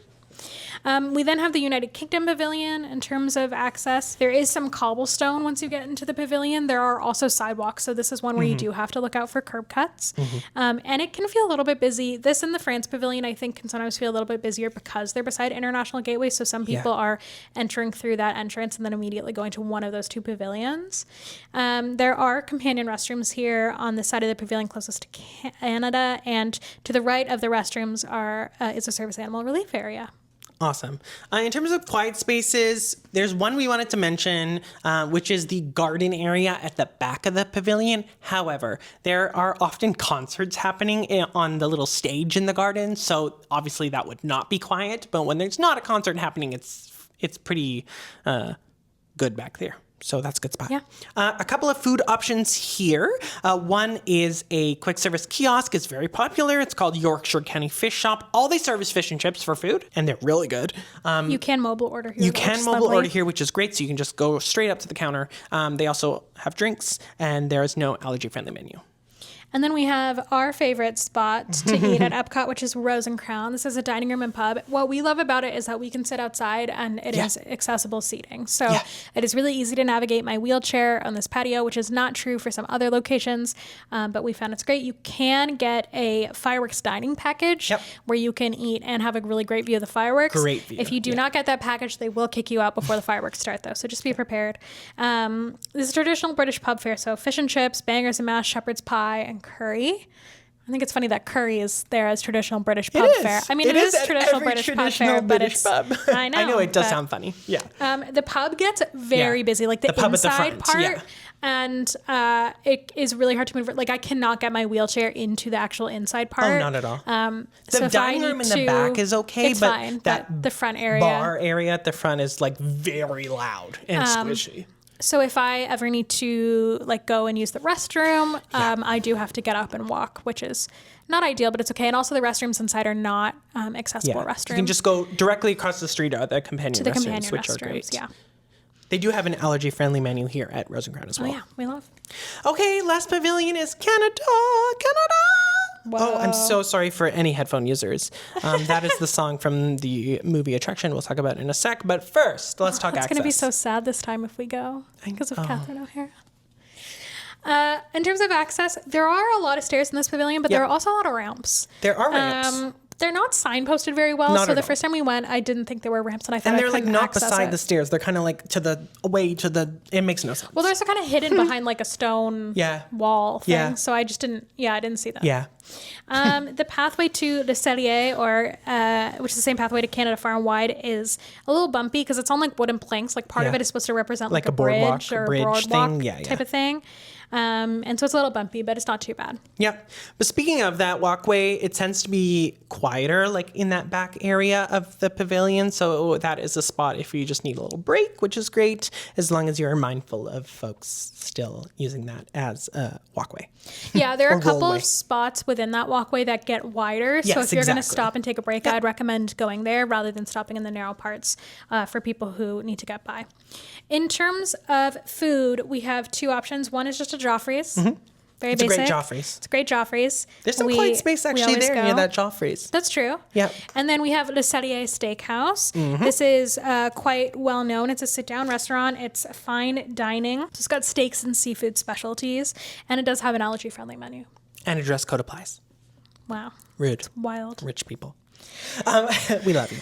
We then have the United Kingdom Pavilion. In terms of access, there is some cobblestone once you get into the pavilion. There are also sidewalks, so this is one where you do have to look out for curb cuts. And it can feel a little bit busy. This and the France Pavilion, I think, can sometimes feel a little bit busier because they're beside International Gateway, so some people are entering through that entrance and then immediately going to one of those 2 pavilions. There are companion restrooms here on the side of the pavilion closest to Canada, and to the right of the restrooms is a service animal relief area. Awesome. In terms of quiet spaces, there's one we wanted to mention, which is the garden area at the back of the pavilion. However, there are often concerts happening on the little stage in the garden, so obviously that would not be quiet. But when there's not a concert happening, it's pretty good back there. So that's a good spot. Yeah. A couple of food options here. One is a quick service kiosk. It's very popular. It's called Yorkshire County Fish Shop. All they serve is fish and chips for food, and they're really good. You can mobile order here. You can mobile order here, which is great. So you can just go straight up to the counter. They also have drinks, and there is no allergy-friendly menu. And then we have our favorite spot to eat at EPCOT, which is Rose and Crown. This is a dining room and pub. What we love about it is that we can sit outside and it is accessible seating. So it is really easy to navigate my wheelchair on this patio, which is not true for some other locations, but we found it's great. You can get a fireworks dining package where you can eat and have a really great view of the fireworks. Great view. If you do not get that package, they will kick you out before the fireworks start, though. So just be prepared. This is a traditional British pub fare. So fish and chips, bangers and mash, shepherd's pie, and curry. I think it's funny that curry is there as traditional British pub fare. I mean, it is traditional British pub fare, but it's... pub. I know. I know, it does sound funny. Yeah. The pub gets very busy, like the pub inside at the front, part. And it is really hard to move. Like, I cannot get my wheelchair into the actual inside part. Oh, not at all. So the dining room in the back is okay, it's but fine, that the front area. bar area at the front is like very loud and squishy. So if I ever need to like go and use the restroom, I do have to get up and walk, which is not ideal, but it's okay. And also the restrooms inside are not accessible restrooms. You can just go directly across the street at the companion restrooms, which are great. Yeah. They do have an allergy-friendly menu here at Rose and Crown as well. Oh yeah, we love. Okay, last pavilion is Canada. Whoa. Oh, I'm so sorry for any headphone users. That is the song from the movie Attraction we'll talk about in a sec. But first, let's talk access. It's going to be so sad this time if we go because of Catherine O'Hara. In terms of access, there are a lot of stairs in this pavilion, but there are also a lot of ramps. There are ramps. They're not signposted very well. So the first time we went, I didn't think there were ramps, and I thought they're like not beside the stairs. They're kind of like it makes no sense. Well, they're also kind of hidden behind like a stone wall thing. Yeah. So I just didn't. Yeah, I didn't see them. Yeah. The pathway to Le Cellier, which is the same pathway to Canada Far and Wide, is a little bumpy because it's on like wooden planks. Like part of it is supposed to represent like a bridge or a boardwalk type of thing. And so it's a little bumpy, but it's not too bad. Yeah. But speaking of that walkway, it tends to be quieter, like in that back area of the pavilion. So that is a spot if you just need a little break, which is great, as long as you're mindful of folks still using that as a walkway. Yeah, there are a couple of spots within that walkway that get wider. So if you're going to stop and take a break, I'd recommend going there rather than stopping in the narrow parts for people who need to get by. In terms of food, we have two options. One is just a Joffrey's. Very basic. It's a great Joffrey's. It's a great Joffrey's. There's some quiet space actually there near that Joffrey's. That's true. Yeah. And then we have Le Cellier Steakhouse. This is quite well known. It's a sit-down restaurant. It's fine dining. So it's got steaks and seafood specialties, and it does have an allergy-friendly menu. And a dress code applies. Wow. Rude. It's wild. Rich people. We love you.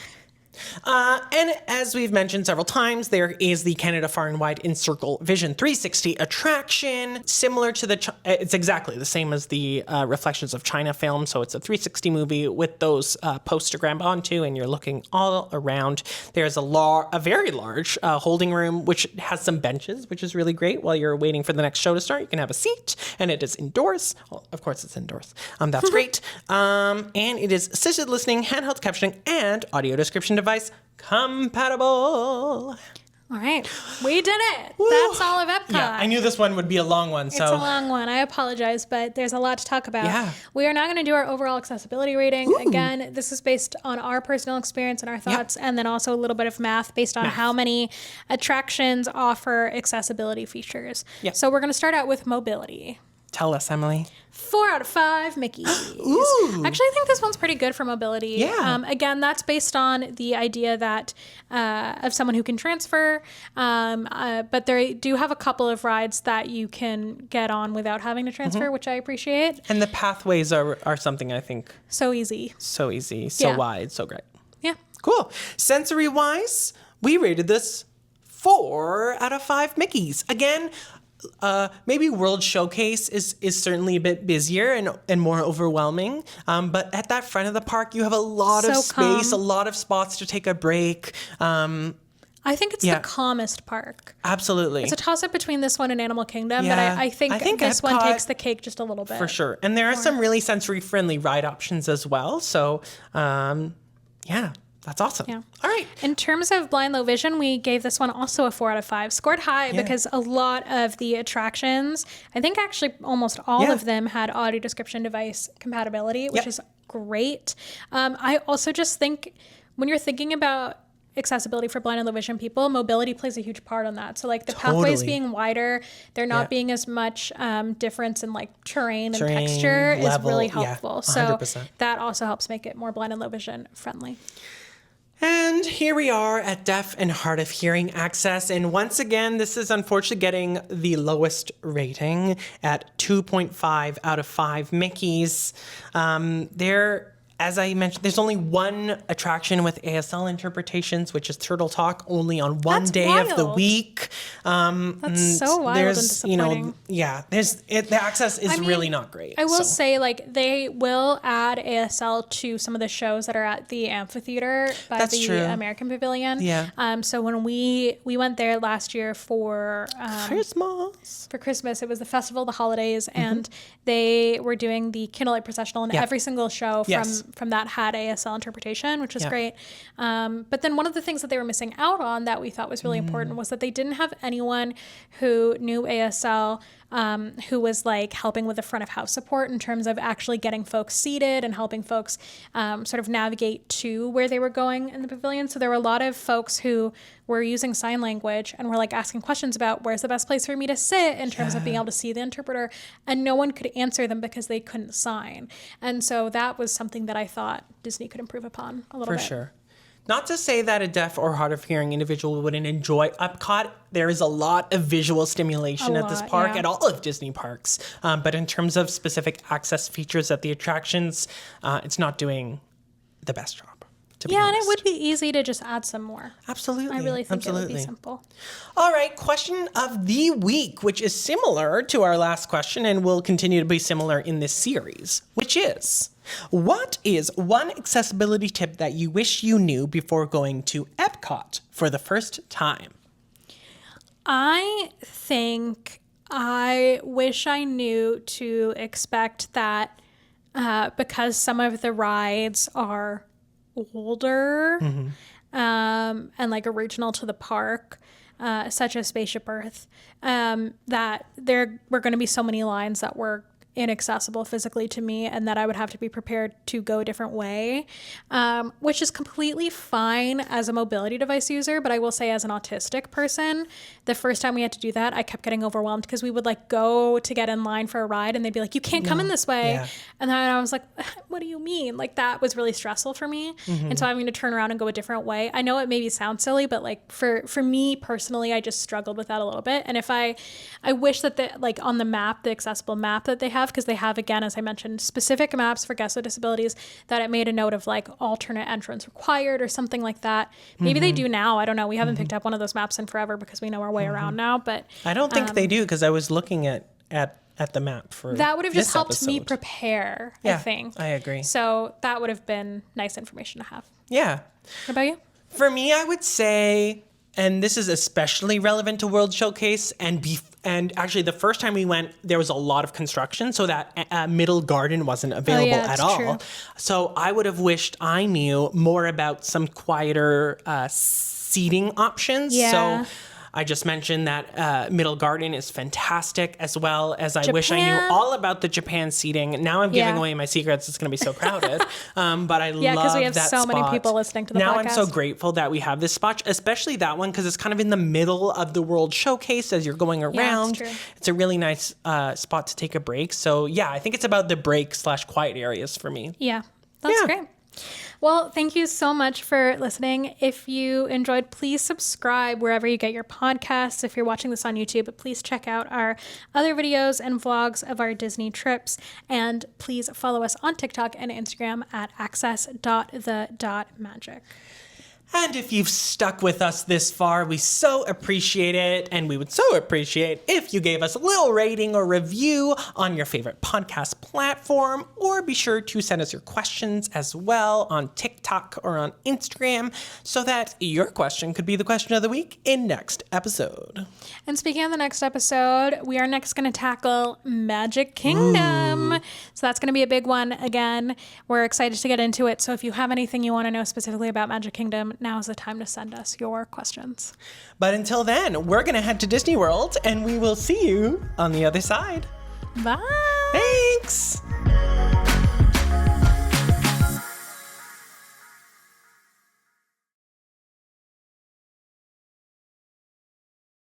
And as we've mentioned several times, there is the Canada Far and Wide Encircle Vision 360 attraction, similar to it's exactly the same as the Reflections of China film. So it's a 360 movie with those posts to grab onto, and you're looking all around. There's a very large holding room, which has some benches, which is really great. While you're waiting for the next show to start, you can have a seat, and it is indoors. Well, of course, it's indoors. That's great. And it is assisted listening, handheld captioning, and audio description device compatible. All right. We did it. Woo. That's all of EPCOT. Yeah, I knew this one would be a long one. So it's a long one. I apologize, but there's a lot to talk about. Yeah. We are now going to do our overall accessibility rating. Ooh. Again, this is based on our personal experience and our thoughts, and then also a little bit of math based on how many attractions offer accessibility features. Yep. So we're going to start out with mobility. Tell us, Emily. 4 out of 5 Mickeys. Ooh. Actually, I think this one's pretty good for mobility. Yeah. Again, that's based on the idea that of someone who can transfer, but they do have a couple of rides that you can get on without having to transfer, which I appreciate. And the pathways are something I think. So easy. So easy, so wide, so great. Yeah. Cool. Sensory-wise, we rated this 4 out of 5 Mickeys. Again, maybe World Showcase is certainly a bit busier and more overwhelming. But at that front of the park, you have a lot of space, a lot of spots to take a break. I think it's the calmest park. Absolutely. It's a toss-up between this one and Animal Kingdom, but I think this one takes the cake just a little bit. For sure. And there are some really sensory-friendly ride options as well. So, That's awesome. Yeah. All right. In terms of blind low vision, we gave this one also a 4 out of 5. Scored high because a lot of the attractions, I think actually almost all of them had audio description device compatibility, which is great. I also just think when you're thinking about accessibility for blind and low vision people, mobility plays a huge part on that. So like the pathways being wider, there not being as much difference in like terrain and texture level, is really helpful. So that also helps make it more blind and low vision friendly. And here we are at deaf and hard of hearing access. And once again, this is unfortunately getting the lowest rating at 2.5 out of 5 Mickeys. As I mentioned, there's only one attraction with ASL interpretations, which is Turtle Talk, only on one day of the week. That's so wild and disappointing. The access is really not great. I will say, like, they will add ASL to some of the shows that are at the amphitheater by American Pavilion. Yeah. So when we went there last year for Christmas, it was the festival of the holidays, and they were doing the candlelight processional, and every single show from that had ASL interpretation, which was great. But then one of the things that they were missing out on that we thought was really important was that they didn't have anyone who knew ASL who was like helping with the front of house support in terms of actually getting folks seated and helping folks sort of navigate to where they were going in the pavilion. So there were a lot of folks who were using sign language and were like asking questions about where's the best place for me to sit in terms of being able to see the interpreter, and no one could answer them because they couldn't sign. And so that was something that I thought Disney could improve upon a little bit. For sure. Not to say that a deaf or hard of hearing individual wouldn't enjoy Epcot. There is a lot of visual stimulation at this park, at all of Disney parks. But in terms of specific access features at the attractions, it's not doing the best job. And it would be easy to just add some more. Absolutely. I really think it would be simple. All right, question of the week, which is similar to our last question and will continue to be similar in this series, which is, what is one accessibility tip that you wish you knew before going to Epcot for the first time? I think I wish I knew to expect that because some of the rides are older and like original to the park, such as Spaceship Earth, that there were going to be so many lines that were inaccessible physically to me, and that I would have to be prepared to go a different way, which is completely fine as a mobility device user. But I will say, as an autistic person, the first time we had to do that, I kept getting overwhelmed because we would like go to get in line for a ride and they'd be like, you can't come in this way. And then I was like, what do you mean? Like, that was really stressful for me. And so having to turn around and go a different way, I know it maybe sounds silly, but like for me personally, I just struggled with that a little bit. And if I wish that like on the map, the accessible map that they have, because they have, again, as I mentioned, specific maps for guests with disabilities, that it made a note of like alternate entrance required or something like that. Maybe they do now. I don't know. We haven't picked up one of those maps in forever because we know our way around now. But I don't think they do, because I was looking at the map for that would have just helped episode. Me prepare. I think I agree. So that would have been nice information to have. Yeah. What about you? For me, I would say, and this is especially relevant to World Showcase, and actually the first time we went, there was a lot of construction, so that middle garden wasn't available at all. True. So I would have wished I knew more about some quieter seating options. Yeah. So I just mentioned that Middle Garden is fantastic, as well as I wish I knew all about the Japan seating. Now I'm giving away my secrets. It's going to be so crowded. But I love that spot. Because we have so many people listening to the podcast. Now I'm so grateful that we have this spot, especially that one, because it's kind of in the middle of the World Showcase as you're going around. That's true. It's a really nice spot to take a break. So yeah, I think it's about the break/quiet areas for me. Yeah, that's great. Well, thank you so much for listening. If you enjoyed, please subscribe wherever you get your podcasts. If you're watching this on YouTube, please check out our other videos and vlogs of our Disney trips. And please follow us on TikTok and Instagram at access.the.magic. And if you've stuck with us this far, we so appreciate it. And we would so appreciate if you gave us a little rating or review on your favorite podcast platform, or be sure to send us your questions as well on TikTok or on Instagram so that your question could be the question of the week in next episode. And speaking of the next episode, we are next going to tackle Magic Kingdom. Ooh. So that's going to be a big one again. We're excited to get into it. So if you have anything you want to know specifically about Magic Kingdom, now's the time to send us your questions. But until then, we're going to head to Disney World and we will see you on the other side. Bye. Thanks.